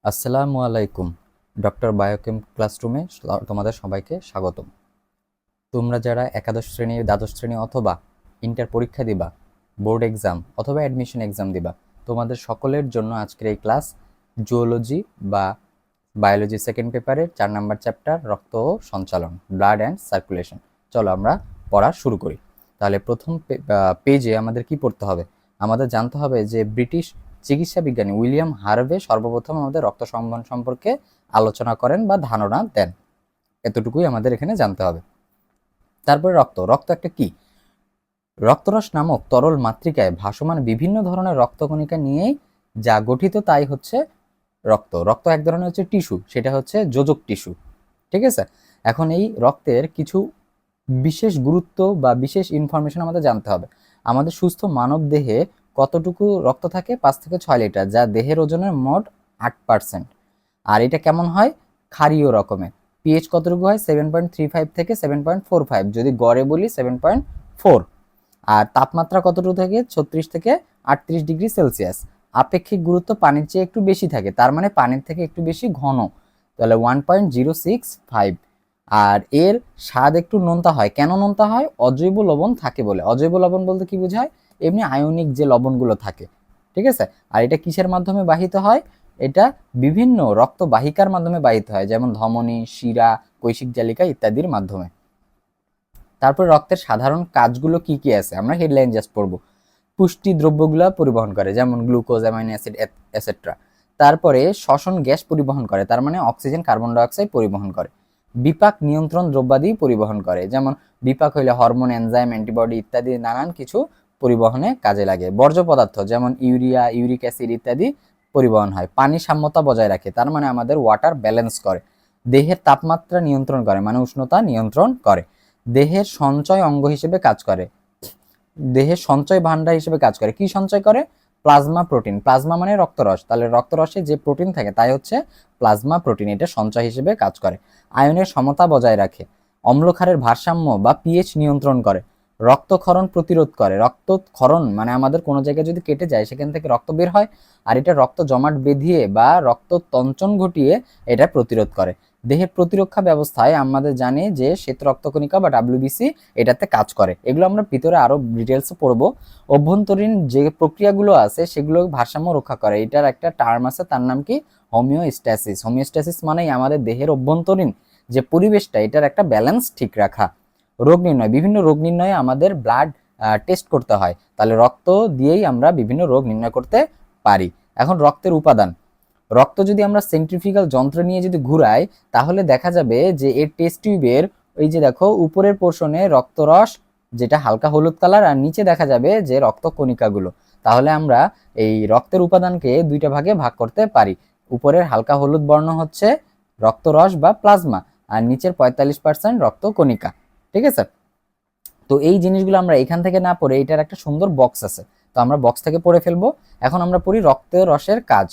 আসসালামু আলাইকুম। Doctor biochem ক্লাসরুমে তোমাদের সবাইকে স্বাগতম। তোমরা যারা একাদশ শ্রেণী, দ্বাদশ শ্রেণী অথবা ইন্টার পরীক্ষা দিবা, বোর্ড এক্সাম অথবা অ্যাডমিশন এক্সাম দিবা, তোমাদের সকলের জন্য আজকের এই ক্লাস জুওলজি বা বায়োলজি সেকেন্ড পেপারের 4 নাম্বার চ্যাপ্টার রক্ত ও সঞ্চালন, ব্লাড অ্যান্ড সার্কুলেশন। চলো আমরা পড়া শুরু করি। তাহলে প্রথম পেজে আমাদের কি পড়তে হবে? আমাদের জানতে হবে যে ব্রিটিশ চিকিৎসা বিজ্ঞানী উইলিয়াম হার্ভে সর্বপ্রথম আমাদের রক্ত সংবহন সম্পর্কে আলোচনা করেন বা ধারণা দেন। এতটুকুই আমাদের এখানে জানতে হবে। তারপরে রক্ত রক্ত একটা কি? রক্তরস নামক তরল মাতৃকায় ভাসমান বিভিন্ন ধরনের রক্তকণিকা নিয়েই যা গঠিত তাই হচ্ছে রক্ত। রক্ত এক ধরনের হচ্ছে টিস্যু, সেটা হচ্ছে যোজক টিস্যু। ঠিক আছে। এখন এই রক্তের কিছু বিশেষ গুরুত্ব বা বিশেষ ইনফরমেশন আমাদের জানতে হবে। আমাদের সুস্থ মানব দেহে কতটুকু রক্ত থাকে? 5 থেকে 6 লিটার, যা দেহের ওজনের মোট 8%। আর এটা কেমন হয়? ক্ষারীয় রকমের। পিএইচ কতটুকু হয়? 7.35 থেকে 7.45, যদি গড়ে বলি 7.4। আর তাপমাত্রা কতটুকু থাকে? 36 থেকে 38 ডিগ্রি সেলসিয়াস। আপেক্ষিক গুরুত্ব পানির চেয়ে একটু বেশি থাকে, তার মানে পানির থেকে একটু বেশি ঘন, তাহলে 1.065। আর এর স্বাদ একটু নোনতা হয়। কেন নোনতা হয়? অজৈব লবণ থাকে বলে। অজৈব লবণ বলতে কি বোঝায়? এমনি আয়নিক যে লবণগুলো থাকে। ঠিক আছে। আর এটা কিসের মাধ্যমে বাহিত হয়? এটা বিভিন্ন রক্তবাহিকার মাধ্যমে বাহিত হয়, যেমন ধমনী, শিরা, কৈশিক জালিকা ইত্যাদির মাধ্যমে। তারপর রক্তের সাধারণ কাজগুলো কি কি আছে আমরা হেডলাইন জাস্ট পড়বো। পুষ্টি দ্রব্যগুলো পরিবহন করে, যেমন গ্লুকোজ, অ্যামাইনো অ্যাসিড এটসেট্রা। তারপরে শ্বসন গ্যাস পরিবহন করে, তার মানে অক্সিজেন, কার্বন ডাইঅক্সাইড পরিবহন করে। বিপাক নিয়ন্ত্রণ দ্রব্যাদি পরিবহন করে, যেমন বিপাক হইলে হরমোন, এনজাইম, অ্যান্টিবডি ইত্যাদি নানান কিছু পরিবহনে কাজে লাগে। বর্জ্য পদার্থ যেমন ইউরিয়া, ইউরিক অ্যাসিড ইত্যাদি পরিবহন হয়। পানি সাম্যতা বজায় রাখে, তার মানে আমাদের ওয়াটার ব্যালেন্স করে। দেহের তাপমাত্রা নিয়ন্ত্রণ করে, মানে উষ্ণতা নিয়ন্ত্রণ করে। দেহের সঞ্চয় অঙ্গ হিসেবে কাজ করে, দেহের সঞ্চয় ভান্ডার হিসেবে কাজ করে। কি সঞ্চয় করে? Plasma protein. প্লাজমা মানে রক্তরস, তাহলে রক্তরসে যে প্রোটিন থাকে তাই হচ্ছে প্লাজমা প্রোটিন, এটা সঞ্চয় হিসেবে কাজ করে। আয়নের সমতা বজায় রাখে। অম্লক্ষারের ভারসাম্য বা পিএইচ নিয়ন্ত্রণ করে। রক্তক্ষরণ প্রতিরোধ করে। রক্তক্ষরণ মানে আমাদের কোনো জায়গায় যদি কেটে যায় সেখান থেকে রক্ত বের হয়, আর এটা রক্ত জমাট বেঁধিয়ে বা রক্ত তঞ্চন ঘটিয়ে এটা প্রতিরোধ করে। দেহের প্রতিরক্ষা ব্যবস্থায় আমাদের জানি যে শ্বেত রক্তকণিকা বা ডাব্লিউবিসি এটাতে কাজ করে। এগুলো আমরা ভিতরে আরো ডিটেলসে পড়বো। অভ্যন্তরীণ যে প্রক্রিয়াগুলো আছে সেগুলো ভারসাম্য রক্ষা করে। এটার একটা টার্ম আছে, তার নাম কি? হোমিওস্ট্যাসিস। হোমিওস্ট্যাসিস মানেই আমাদের দেহের অভ্যন্তরীণ যে পরিবেশটা, এটার একটা ব্যালেন্স ঠিক রাখা। রোগ নির্ণয়, বিভিন্ন রোগ নির্ণয়ে আমাদের ব্লাড টেস্ট করতে হয়, তাহলে রক্ত দিয়েই আমরা বিভিন্ন রোগ নির্ণয় করতে পারি। এখন রক্তের উপাদান। রক্ত যদি আমরা সেন্ট্রিফিউগাল যন্ত্র নিয়ে যদি ঘুরাই, তাহলে দেখা যাবে যে এর টেস্ট টিউবের ওই যে দেখো উপরের পোর্শনে রক্তরস যেটা হালকা হলুদ কালার, আর নিচে দেখা যাবে যে রক্ত কণিকাগুলো। তাহলে আমরা এই রক্তের উপাদানকে দুইটা ভাগে ভাগ করতে পারি। উপরের হালকা হলুদ বর্ণ হচ্ছে রক্তরস বা প্লাজমা, আর নিচের 45% রক্ত কণিকা। ঠিক আছে। তো এই জিনিসগুলো আমরা এখান থেকে না পড়ে, এটার একটা সুন্দর বক্স আছে, তো আমরা বক্স থেকে পড়ে ফেলবো। এখন আমরা পড়ি রক্তরসের কাজ,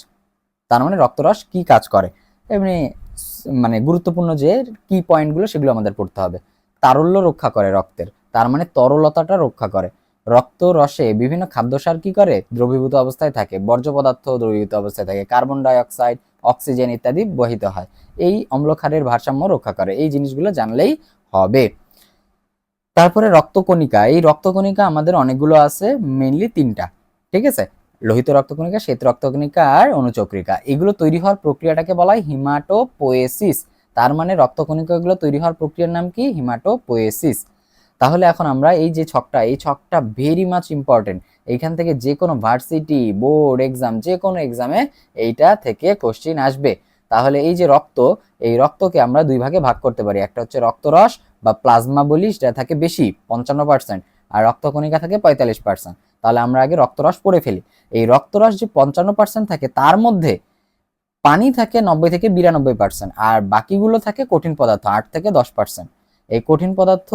তার মানে রক্তরস কি কাজ করে। এমনি মানে গুরুত্বপূর্ণ যে কি পয়েন্টগুলো সেগুলো আমাদের পড়তে হবে। তারল্য রক্ষা করে রক্তের, তার মানে তরলতাটা রক্ষা করে। রক্তরসে বিভিন্ন খাদ্যসার কি করে? দ্রবীভূত অবস্থায় থাকে। বর্জ্য পদার্থ দ্রবীভূত অবস্থায় থাকে। কার্বন ডাই অক্সাইড, অক্সিজেন ইত্যাদি বহিত হয়। এই অম্লক্ষারের ভারসাম্য রক্ষা করে। এই জিনিসগুলো জানলেই হবে। তারপরে রক্তকণিকা। এই রক্তকণিকা আমাদের অনেকগুলো আছে, মেইনলি 3টা। ঠিক আছে। লোহিত রক্তকণিকা, শ্বেত রক্তকণিকা আর অনুচক্রিকা। এগুলো তৈরি হওয়ার প্রক্রিয়াটাকে বলা হয় হিমাটোপোয়েসিস। তার মানে রক্তকণিকাগুলো তৈরি হওয়ার প্রক্রিয়ার নাম কি? হিমাটোপোয়েসিস। তাহলে এখন আমরা এই যে ছকটা, এই ছকটা ভেরি মাচ ইম্পর্টেন্ট। এইখান থেকে যে কোনো ভার্সিটি, বোর্ড এক্সাম, যে কোনো এক্সামে এইটা থেকে কোশ্চিন আসবে। তাহলে এই যে রক্ত, এই রক্তকে আমরা দুই ভাগে ভাগ করতে পারি। একটা হচ্ছে রক্তরস বা প্লাজমা বলি, সেটা থাকে বেশি 55%, আর রক্তকণিকা থাকে 45%। তাহলে আমরা আগে রক্তরস পড়ে ফেলি। এই রক্তরস যে 55% থাকে, তার মধ্যে পানি থাকে 90 থেকে 92%, আর বাকিগুলো থাকে কঠিন পদার্থ 8 থেকে 10%। এই কঠিন পদার্থ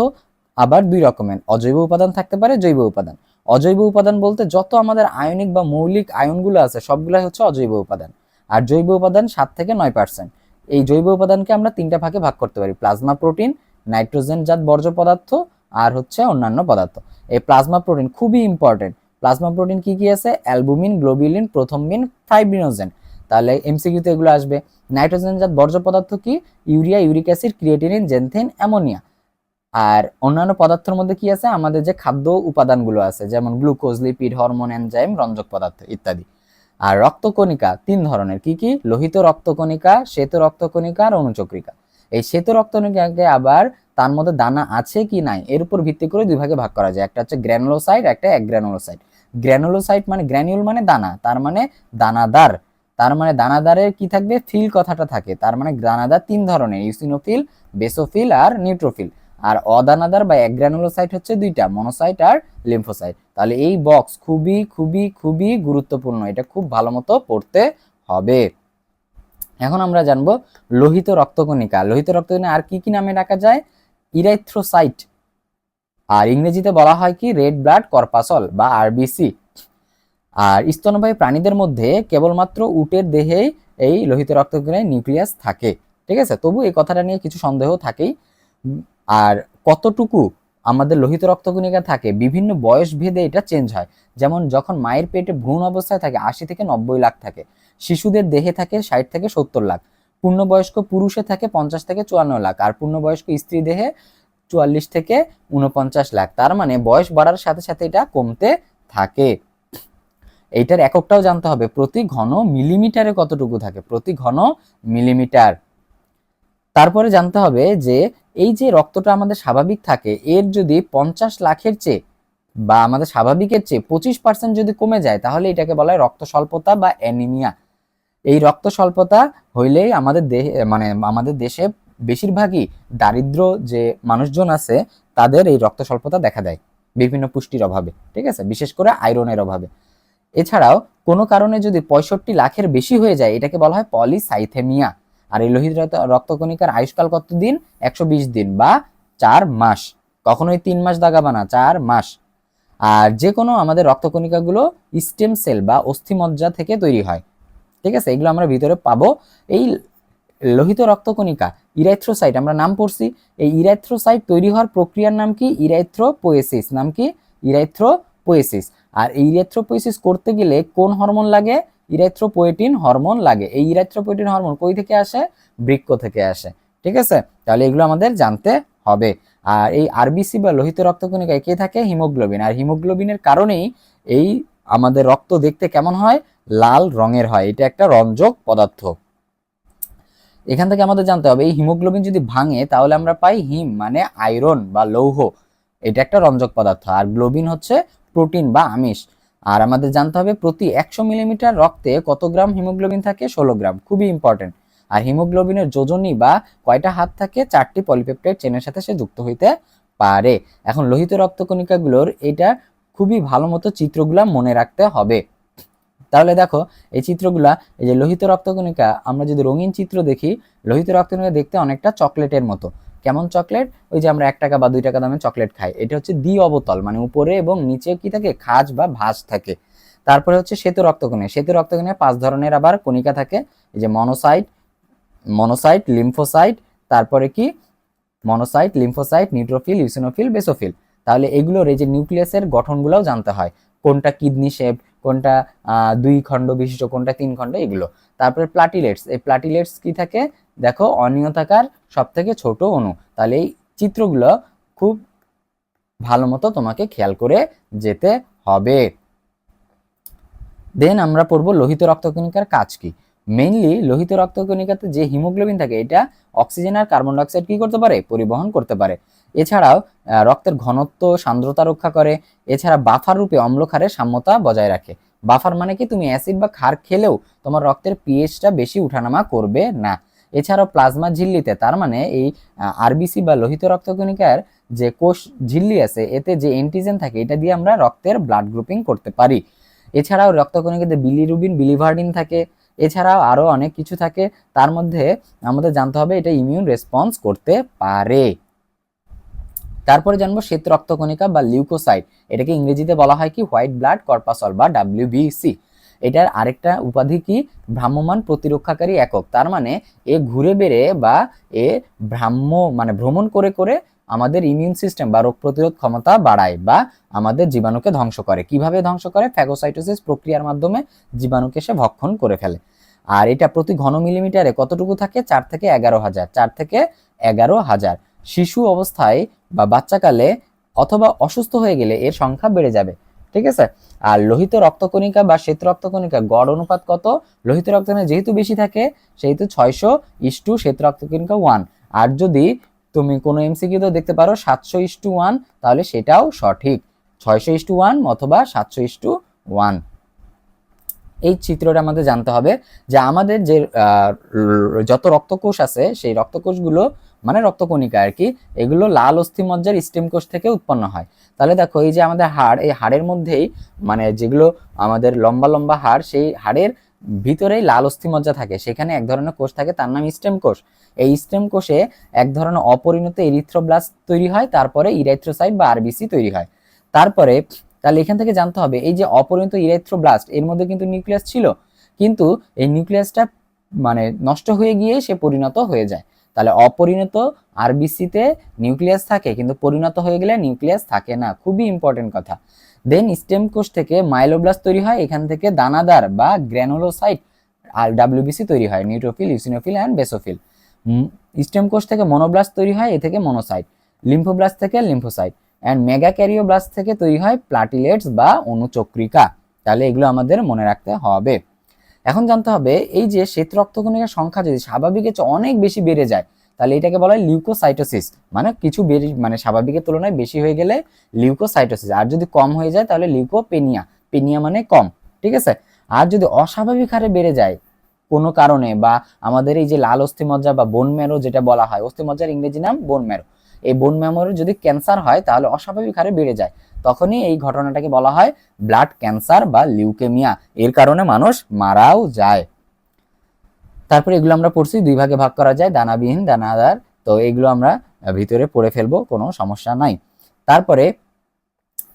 আবার দুই রকমের, অজৈব উপাদান থাকতে পারে, জৈব উপাদান। অজৈব উপাদান বলতে যত আমাদের আয়নিক বা মৌলিক আয়নগুলো আছে সবগুলাই হচ্ছে অজৈব উপাদান। আর জৈব উপাদান 7 থেকে 9%। এই জৈব উপাদানকে আমরা 3টা ভাগে ভাগ করতে পারি: প্লাজমা প্রোটিন, নাইট্রোজেন জাত বর্জ্য পদার্থ, আর হচ্ছে অন্যান্য পদার্থ। এই প্লাজমা প্রোটিন খুবই ইম্পর্টেন্ট। প্লাজমা প্রোটিন কি কি আছে? Albumin, globulin, prothrombin, fibrinogen. তাহলে এমসিকিউতে এগুলো আসবে। নাইট্রোজেনজাত বর্জ্য পদার্থ কি? Urea, uric acid, creatinine, xanthine, ammonia. আর অন্যান্য পদার্থের মধ্যে কি আছে? আমাদের যে খাদ্য উপাদানগুলো আছে, যেমন গ্লুকোজ, লিপিড, হরমোন, এনজাইম, রঞ্জক পদার্থ ইত্যাদি। আর রক্তকণিকা 3 ধরনের, কি কি? লোহিত রক্তকণিকা, শ্বেত রক্তকণিকা আর অনুচক্রিকা। এই শ্বেত রক্তকণিকাকে আবার তার মধ্যে দানা আছে কি নাই এর উপর ভিত্তি করে 2 ভাগে ভাগ করা যায়। একটা হচ্ছে গ্র্যানুলোসাইট, একটা অ্যাগ্রানুলোসাইট। গ্র্যানুলোসাইট মানে গ্র্যানিউল মানে দানা, তার মানে দানাদার। তার মানে দানাদারের কি থাকবে? ফিল কথাটা থাকে। তার মানে দানাদার 3 ধরনের, ইউসিনোফিল, বেসোফিল আর নিউট্রোফিল। আর অদানাদার বা অ্যাগ্রানুলোসাইট হচ্ছে 2টা, মনোসাইট আর লিম্ফোসাইট। তাহলে এই বক্স খুবই খুবই খুবই গুরুত্বপূর্ণ, এটা খুব ভালো মতো পড়তে হবে। এখন আমরা জানবো লোহিত রক্তকণিকা। লোহিত রক্তকণিকা আর কি কি নামে ডাকা যায়? ইরাইথ্রোসাইট, আর ইংরেজিতে বলা হয় কি? রেড ব্লাড কর্পাসল বা আরবিসি। আর স্তন্যপায়ী প্রাণীদের মধ্যে কেবলমাত্র উটের দেহেই এই লোহিত রক্তকণিকার নিউক্লিয়াস থাকে। ঠিক আছে, তবু এই কথাটা নিয়ে কিছু সন্দেহ থাকেই। আর কতটুকু আমাদের লোহিত রক্তকণিকা থাকে বিভিন্ন বয়স ভেদে এটা চেঞ্জ হয়। যেমন যখন মায়ের পেটে ভ্রূণ অবস্থায় থাকে 80 থেকে 90 লাখ থাকে, শিশুদের দেহে থাকে 60 থেকে 70 লাখ, পূর্ণবয়স্ক পুরুষে থাকে 50 থেকে 54 লাখ, আর পূর্ণবয়স্ক স্ত্রী দেহে 44 থেকে 49 লাখ। তার মানে বয়স বাড়ার সাথে সাথে এটা কমতে থাকে। এইটার এককটাও জানতে হবে, প্রতি ঘন মিলিমিটারে কতটুকু থাকে, প্রতি ঘন মিলিমিটার। তারপরে জানতে হবে যে এই যে রক্তটা আমাদের স্বাভাবিক থাকে, এর যদি 50 লাখের চেয়ে বা আমাদের স্বাভাবিকের চেয়ে 25% যদি কমে যায়, তাহলে এটাকে বলা হয় রক্ত স্বল্পতা বা অ্যানিমিয়া। এই রক্ত স্বল্পতা হইলেই আমাদের দেহে মানে আমাদের দেশে বেশিরভাগই দারিদ্র যে মানুষজন আছে তাদের এই রক্ত স্বল্পতা দেখা দেয় বিভিন্ন পুষ্টির অভাবে। ঠিক আছে, বিশেষ করে আয়রনের অভাবে। এছাড়াও কোনো কারণে যদি 65 লাখের বেশি হয়ে যায়, এটাকে বলা হয় পলিসাইথেমিয়া। আর এই লোহিত রক্তকণিকার আয়ুষ্কাল কত দিন? 120 দিন বা 4 মাস। কখনোই 3 মাস দাগাবা না, 4 মাস। আর যে কোনো আমাদের রক্তকণিকাগুলো স্টেম সেল বা অস্থিমজ্জা থেকে তৈরি হয়। ঠিক আছে, এগুলো আমরা ভিতরে পাবো। এই লোহিত রক্তকণিকা ইরাইথ্রোসাইট আমরা নাম পড়ছি। এই ইরাইথ্রোসাইট তৈরি হওয়ার প্রক্রিয়ার নাম কি? ইরাইথ্রোপোয়েসিস। নাম কি? ইরাইথ্রোপোয়েসিস। আর এই ইরাইথ্রোপোয়েসিস করতে গেলে কোন হরমোন লাগে? ইরাইথ্রোপোয়েটিন হরমোন লাগে। এই ইরাইথ্রোপোয়েটিন হরমোন কই থেকে আসে? বৃক্ক থেকে আসে। ঠিক আছে, তাহলে এগুলো আমাদের জানতে হবে। আর এই আরবিসি বা লোহিত রক্তকণিকায় কে থাকে? হিমোগ্লোবিন। আর হিমোগ্লোবিনের কারণেই এই আমাদের রক্ত দেখতে কেমন হয়? লাল রঙের হয়। এটা একটা রঞ্জক পদার্থ। এখান থেকে আমাদের জানতে হবে এই হিমোগ্লোবিন যদি ভাঙে তাহলে আমরা পাই হিম মানে আয়রন বা লৌহ, এটা একটা রঞ্জক পদার্থ। আর গ্লোবিন হচ্ছে প্রোটিন বা আমিষ। আর আমাদের জানতে হবে প্রতি 100 মিলিমিটার রক্তে কত গ্রাম হিমোগ্লোবিন থাকে? 16 গ্রাম, খুবই ইম্পর্টেন্ট। আর হিমোগ্লোবিনের যোজনী বা কয়টা হাত থাকে? 4টি পলিপেপটাইড চেনের সাথে সে যুক্ত হইতে পারে। এখন লোহিত রক্তকণিকাগুলোর এটা খুবই ভালো মতো চিত্রগুলা মনে রাখতে হবে। তাহলে দেখো এই চিত্রগুলা, এই যে লোহিত রক্তকণিকা, আমরা যদি রঙিন চিত্র দেখি, লোহিত রক্তকণিকা দেখতে অনেকটা চকলেটের মতো। কেমন চকলেট? ওই যে আমরা 1 টাকা বা 2 টাকা দামে চকলেট খাই। এটা হচ্ছে দ্বি অবতল, মানে উপরে এবং নিচে কি থাকে? খাঁজ বা ভাঁজ থাকে। তারপরে হচ্ছে শ্বেত রক্তকণিকা। শ্বেত রক্তকণিকা 5 ধরনের আবার কণিকা থাকে। এই যে মনোসাইট, লিম্ফোসাইট, তারপরে কি? Monocyte, lymphocyte, neutrophil, eosinophil, basophil. তাহলে এগুলোর এই যে নিউক্লিয়াসের গঠনগুলোও জানতে হয়, কোনটা কিডনি শেপ, কোনটা 2 খণ্ড বিশিষ্ট, কোনটা 3 খণ্ড, এগুলো। তারপরে প্লাটিলেটস, এই প্লাটিলেটস কি থাকে? দেখো অনিয়তাকার সব থেকে ছোট অণু। তাহলে এই চিত্রগুলো খুব ভালো মতো তোমাকে খেয়াল করে যেতে হবে। দেন আমরা পড়বো লোহিত রক্তকণিকার কাজ কি। মেইনলি লোহিত রক্তকণিকাতে যে হিমোগ্লোবিন থাকে এটা অক্সিজেন আর কার্বন ডাইঅক্সাইড কি করতে পারে? পরিবহন করতে পারে। এছাড়াও রক্তের ঘনত্ব, সান্দ্রতা রক্ষা করে। এছাড়া বাফার রূপে অম্লক্ষারের সাম্যতা বজায় রাখে। বাফার মানে কি? তুমি অ্যাসিড বা ক্ষার খেলেও তোমার রক্তের পিএইচটা বেশি উঠানামা করবে না। এছাড়াও প্লাজমা ঝিল্লিতে, তার মানে এই আরবিসি বা লোহিত রক্তকণিকার যে কোষ ঝিল্লি আছে, এতে যে অ্যান্টিজেন থাকে এটা দিয়ে আমরা রক্তের ব্লাড গ্রুপিং করতে পারি। এছাড়াও রক্তকণিকাতে বিলিরুবিন, বিলিভার্ডিন থাকে। এছাড়াও আরো অনেক কিছু থাকে। তার মধ্যে আমাদের জানতে হবে এটা ইমিউন রেসপন্স করতে পারে। তারপরে জানবো শ্বেত রক্তকণিকা বা লিউকোসাইট। এটাকে ইংরেজিতে বলা হয় কি? হোয়াইট ব্লাড কর্পাসল বা WBC। এটার আরেকটা উপাধি কি? ভ্রাম্যমান প্রতিরক্ষাকারী একক। তার মানে এ ঘুরে বেড়ে বা এ ভ্রমণ করে করে আমাদের ইমিউন সিস্টেম বা রোগ প্রতিরোধ ক্ষমতা বাড়ায় বা আমাদের জীবাণুকে ধ্বংস করে। কিভাবে ধ্বংস করে? ফ্যাগোসাইটোসিস প্রক্রিয়ার মাধ্যমে জীবাণুকে সে ভক্ষণ করে ফেলে। আর এটা প্রতি ঘন মিলিমিটারে কতটুকু থাকে? 4 থেকে 11,000, 4 থেকে 11,000। শিশু অবস্থায় বা বাচ্চাকালে অথবা অসুস্থ হয়ে গেলে এর সংখ্যা বেড়ে যাবে, ঠিক আছে। আর লোহিত রক্তকণিকা বা শ্বেত রক্তকণিকা গড় অনুপাত কত? লোহিত রক্তকণিকা যেহেতু বেশি থাকে সেহেতু 600 শ্বেত রক্তকণিকা 1। আর যদি তুমি কোনো এমসিকিউতে দেখতে পারো 700:1, তাহলে সেটাও সঠিক। 600:1 অথবা 700:1। এই চিত্রটা আমাদের জানতে হবে যে আমাদের যে যত রক্তকোষ আছে সেই রক্তকোষগুলো মানে রক্তকণিকা আর কি, এগুলো লাল অস্থিমজ্জার স্টেম কোষ থেকে উৎপন্ন হয়। তাহলে দেখো এই যে আমাদের হাড়, এই হাড়ের মধ্যেই মানে যেগুলো আমাদের লম্বা লম্বা হাড়, সেই হাড়ের ভিতরেই লাল অস্থিমজ্জা থাকে, সেখানে এক ধরনের কোষ থাকে তার নাম স্টেম কোষ। এই স্টেম কোষে এক ধরনের অপরিণত এরিথ্রোব্লাস্ট তৈরি হয়, তারপরে ইরাইথ্রোসাইট বা আরবিসি তৈরি হয়। তারপরে তাহলে এখান থেকে জানতে হবে এই যে অপরিণত ইরাইথ্রোব্লাস্ট এর মধ্যে কিন্তু নিউক্লিয়াস ছিল, কিন্তু এই নিউক্লিয়াসটা মানে নষ্ট হয়ে গিয়ে সে পরিণত হয়ে যায়। তাহলে অপরিণত আরবিসিতে নিউক্লিয়াস থাকে, কিন্তু পরিণত হয়ে গেলে নিউক্লিয়াস থাকে না, খুবই ইম্পর্টেন্ট কথা। দেন স্টেম কোষ থেকে মাইলোব্লাস্ট তৈরি হয়, এখান থেকে দানাদার বা গ্র্যানুলোসাইট আর ডাব্লিউবিসি তৈরি হয়, neutrophil, eosinophil and basophil. Stem কোষ থেকে মনোব্লাস্ট তৈরি হয়, এ থেকে মনোসাইট। লিম্ফোব্লাস্ট থেকে লিম্ফোসাইট অ্যান্ড মেগাক্যারিওব্লাস্ট থেকে তৈরি হয় প্লাটিলেটস বা অনুচক্রিকা। তাহলে এগুলো আমাদের মনে রাখতে হবে। এখন জানতে হবে এই যে শ্বেত রক্তকণিকার সংখ্যা যদি স্বাভাবিকের চেয়ে অনেক বেশি বেড়ে যায় তাহলে এটাকে বলা হয় লিউকোসাইটোসিস, মানে কিছু মানে স্বাভাবিকের তুলনায় বেশি হয়ে গেলে লিউকোসাইটোসিস। আর যদি কম হয়ে যায় তাহলে লিউকোপেনিয়া, পেনিয়া মানে কম, ঠিক আছে। আর যদি অস্বাভাবিক হারে বেড়ে যায় কোনো কারণে, বা আমাদের এই যে লাল অস্থিমজ্জা বা বোন ম্যারো যেটা বলা হয়, অস্থিমজ্জার ইংরেজি নাম বোন ম্যারো, এই বোন ম্যারোর যদি ক্যান্সার হয় তাহলে অস্বাভাবিক হারে বেড়ে যায়, তখনই এই ঘটনাটাকে বলা হয় ব্লাড ক্যান্সার বা লিউকেমিয়া। এর কারণে মানুষ মারাও যায়। তারপরে এগুলো আমরা পড়ছি, দুই ভাগে ভাগ করা যায়, দানাবিহীন, দানাদার। তো এগুলো আমরা ভিতরে পড়ে ফেলবো, কোনো সমস্যা নাই। তারপরে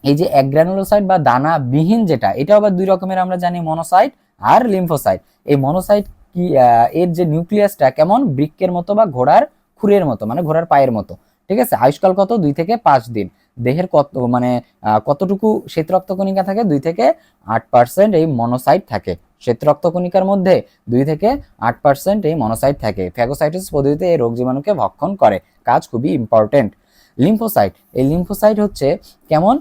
এই যে অ্যাগ্রানুলোসাইট বা দানাবিহীন যেটা, এটা আবার দুই রকমের আমরা জানি, মনোসাইট আর লিম্ফোসাইট। এই মনোসাইট কি এর যে নিউক্লিয়াসটা কেমন বৃক্কের মতো বা ঘোড়ার খুরের মতো, মানে ঘোড়ার পায়ের মতো, ঠিক আছে। আয়ুষ্কাল কত? 2 থেকে 5 দিন। দেহের কত মানে কতটুকু শ্বেত রক্তকণিকা থাকে? 2 থেকে 8% এই মনোসাইট থাকে। শ্বেত রক্তকণিকার মধ্যে 2 থেকে 8% এই মনোসাইট থাকে। ফ্যাগোসাইটোসিস পদ্ধতিতে এই রোগ জীবাণুকে ভক্ষণ করে, কাজ খুবই ইম্পর্টেন্ট। লিম্ফোসাইট, এই লিম্ফোসাইট হচ্ছে কেমন?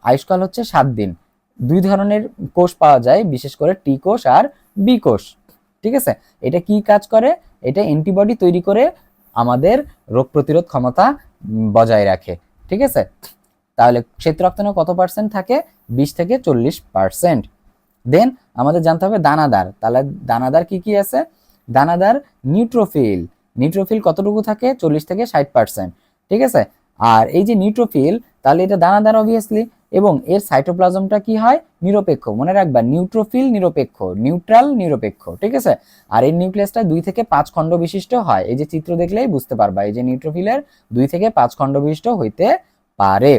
আয়ুষ্কাল হচ্ছে 7 দিন। দুই ধরনের কোষ পাওয়া যায়, বিশেষ করে টি কোষ আর বি কোষ, ঠিক আছে। এটা কি কাজ করে? এটা অ্যান্টিবডি তৈরি করে আমাদের রোগ প্রতিরোধ ক্ষমতা বজায় রাখে, ঠিক আছে। তাহলে শ্বেত রক্তকণিকা কত পার্সেন্ট থাকে? 20 থেকে 40%। দেন আমাদের জানতে হবে দানাদার। তাহলে দানাদার কি কি আছে? দানাদার নিউট্রোফিল, নিউট্রোফিল কতটুকু থাকে? 40 থেকে 60%, ঠিক আছে। আর এই যে নিউট্রোফিল, তাহলে এটা দানাদার অবভিয়াসলি, এবং এর সাইটোপ্লাজমটা কি হয়? নিরপেক্ষ, মনে রাখবা, নিউট্রোফিল নিরপেক্ষ, নিউট্রাল নিরপেক্ষ, ঠিক আছে। আর এই নিউক্লিয়াসটা 2 থেকে 5 খণ্ড বিশিষ্ট হয়, এই যে চিত্র দেখলেই বুঝতে পারবা, এই যে নিউট্রোফিলের 2 থেকে 5 খণ্ড বিশিষ্ট হইতে পারে।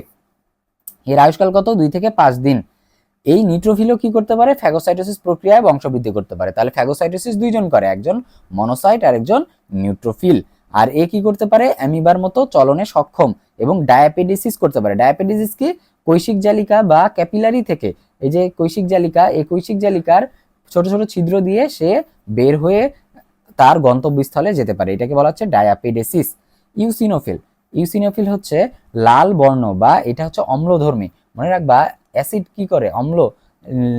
এর আয়ুষ্কাল কত? 2 থেকে 5 দিন। এই নিউট্রোফিলও কি করতে পারে? ফ্যাগোসাইটোসিস প্রক্রিয়ায় বংশবৃদ্ধি করতে পারে। তাহলে ফ্যাগোসাইটোসিস দুইজন করে, একজন মনোসাইট আর একজন নিউট্রোফিল। আর এ কি করতে পারে? অ্যামিবার মতো চলনে সক্ষম এবং ডায়াপেডিসিস করতে পারে। ডায়াপেডিসিস কি? কৈশিক জালিকা বা ক্যাপিলারি থেকে, এই যে কৈশিক জালিকা, এই কৈশিক জালিকার ছোট ছোট ছিদ্র দিয়ে সে বের হয়ে তার গন্তব্যস্থলে যেতে পারে, এটাকে বলা হচ্ছে ডায়াপেডিসিস। ইউসিনোফিল, ইউসিনোফিল হচ্ছে লাল বর্ণ বা এটা হচ্ছে অম্লধর্মী। মনে রাখবা, অ্যাসিড কি করে? অম্ল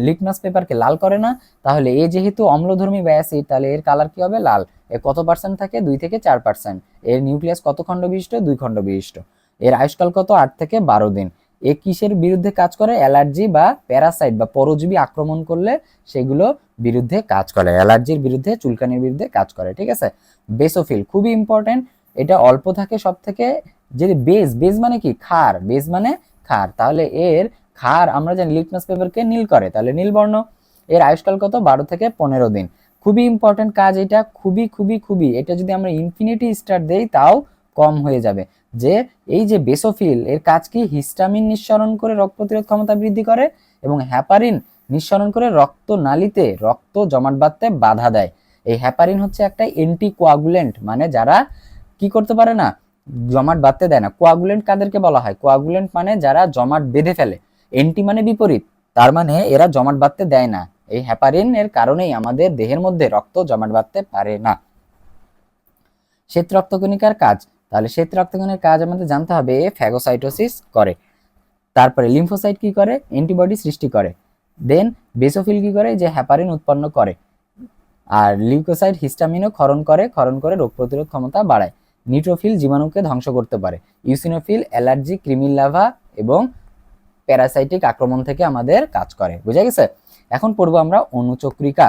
লিটমাস পেপারকে লাল করে না? তাহলে এ যেহেতু অম্লধর্মী বা অ্যাসিড, তাহলে এর কালার কি হবে? লাল। এর কত পার্সেন্ট থাকে? 2 থেকে 4%। এর নিউক্লিয়াস কত খণ্ড বিশিষ্ট? 2 খণ্ড বিশিষ্ট। এর আয়ুষ্কাল কত? 8 থেকে 12 দিন। এ কিসের বিরুদ্ধে কাজ করে? অ্যালার্জি বা প্যারাসাইট বা পরজীবী আক্রমণ করলে সেগুলো বিরুদ্ধে কাজ করে, অ্যালার্জির বিরুদ্ধে, চুলকানির বিরুদ্ধে কাজ করে, ঠিক আছে। বেসোফিল খুবই ইম্পর্টেন্ট, এটা অল্প থাকে সব থেকে। যে বেজ, বেজ মানে কি? ক্ষার, বেজ মানে ক্ষার। তাহলে এর ক্ষার আমরা জানি লিটমাস পেপারকে নীল করে, তাহলে নীল বর্ণ। এর আয়ুষ্কাল কত? 12 থেকে 15 দিন। খুবই ইম্পর্টেন্ট কাজ এটা, খুবই খুবই খুবই। এটা যদি আমরা ইনফিনিটি স্টার দেই তাও কম হয়ে যাবে। যে এই যে বেসোফিল, এর কাজ কি? হিস্টামিন নিঃসরণ করে রোগ প্রতিরোধ ক্ষমতা বৃদ্ধি করে এবং হ্যাপারিন নিঃসরণ করে রক্ত নালীতে রক্ত জমাট বাঁধতে বাধা দেয়। এই হ্যাপারিন হচ্ছে একটা অ্যান্টিকোয়াগুলেন্ট, মানে যারা কি করতে পারে না, জমাট বাঁধতে দেয় না। কোয়াগুলেন্ট কাদেরকে বলা হয়? কোয়াগুলেন্ট মানে যারা জমাট বেঁধে ফেলে। অ্যান্টি মানে বিপরীত, তার মানে এরা জমাট বাঁধতে দেয় না, এই হেপারিনের কারণেই আমাদের দেহের মধ্যে রক্ত জমাট বাঁধতে পারে না। শ্বেত রক্তকণিকার কাজ, তাহলে শ্বেত রক্তকণিকার কাজ আমাদের জানতে হবে, ফ্যাগোসাইটোসিস করে। তারপরে লিম্ফোসাইট কি করে, অ্যান্টিবডি সৃষ্টি করে। দেন বেসোফিল কি করে, যে হেপারিন উৎপন্ন করে। আর লিউকোসাইট হিস্টামিনও ক্ষরণ করে রোগ প্রতিরোধ ক্ষমতা বাড়ায়। নিউট্রোফিল জীবাণুকে ধ্বংস করতে পারে। ইউসিনোফিল অ্যালার্জি, কৃমির লার্ভা এবং প্যারাসাইটিক আক্রমণ থেকে আমাদের কাজ করে। বুঝা গেছে? এখন পড়বো আমরা অনুচক্রিকা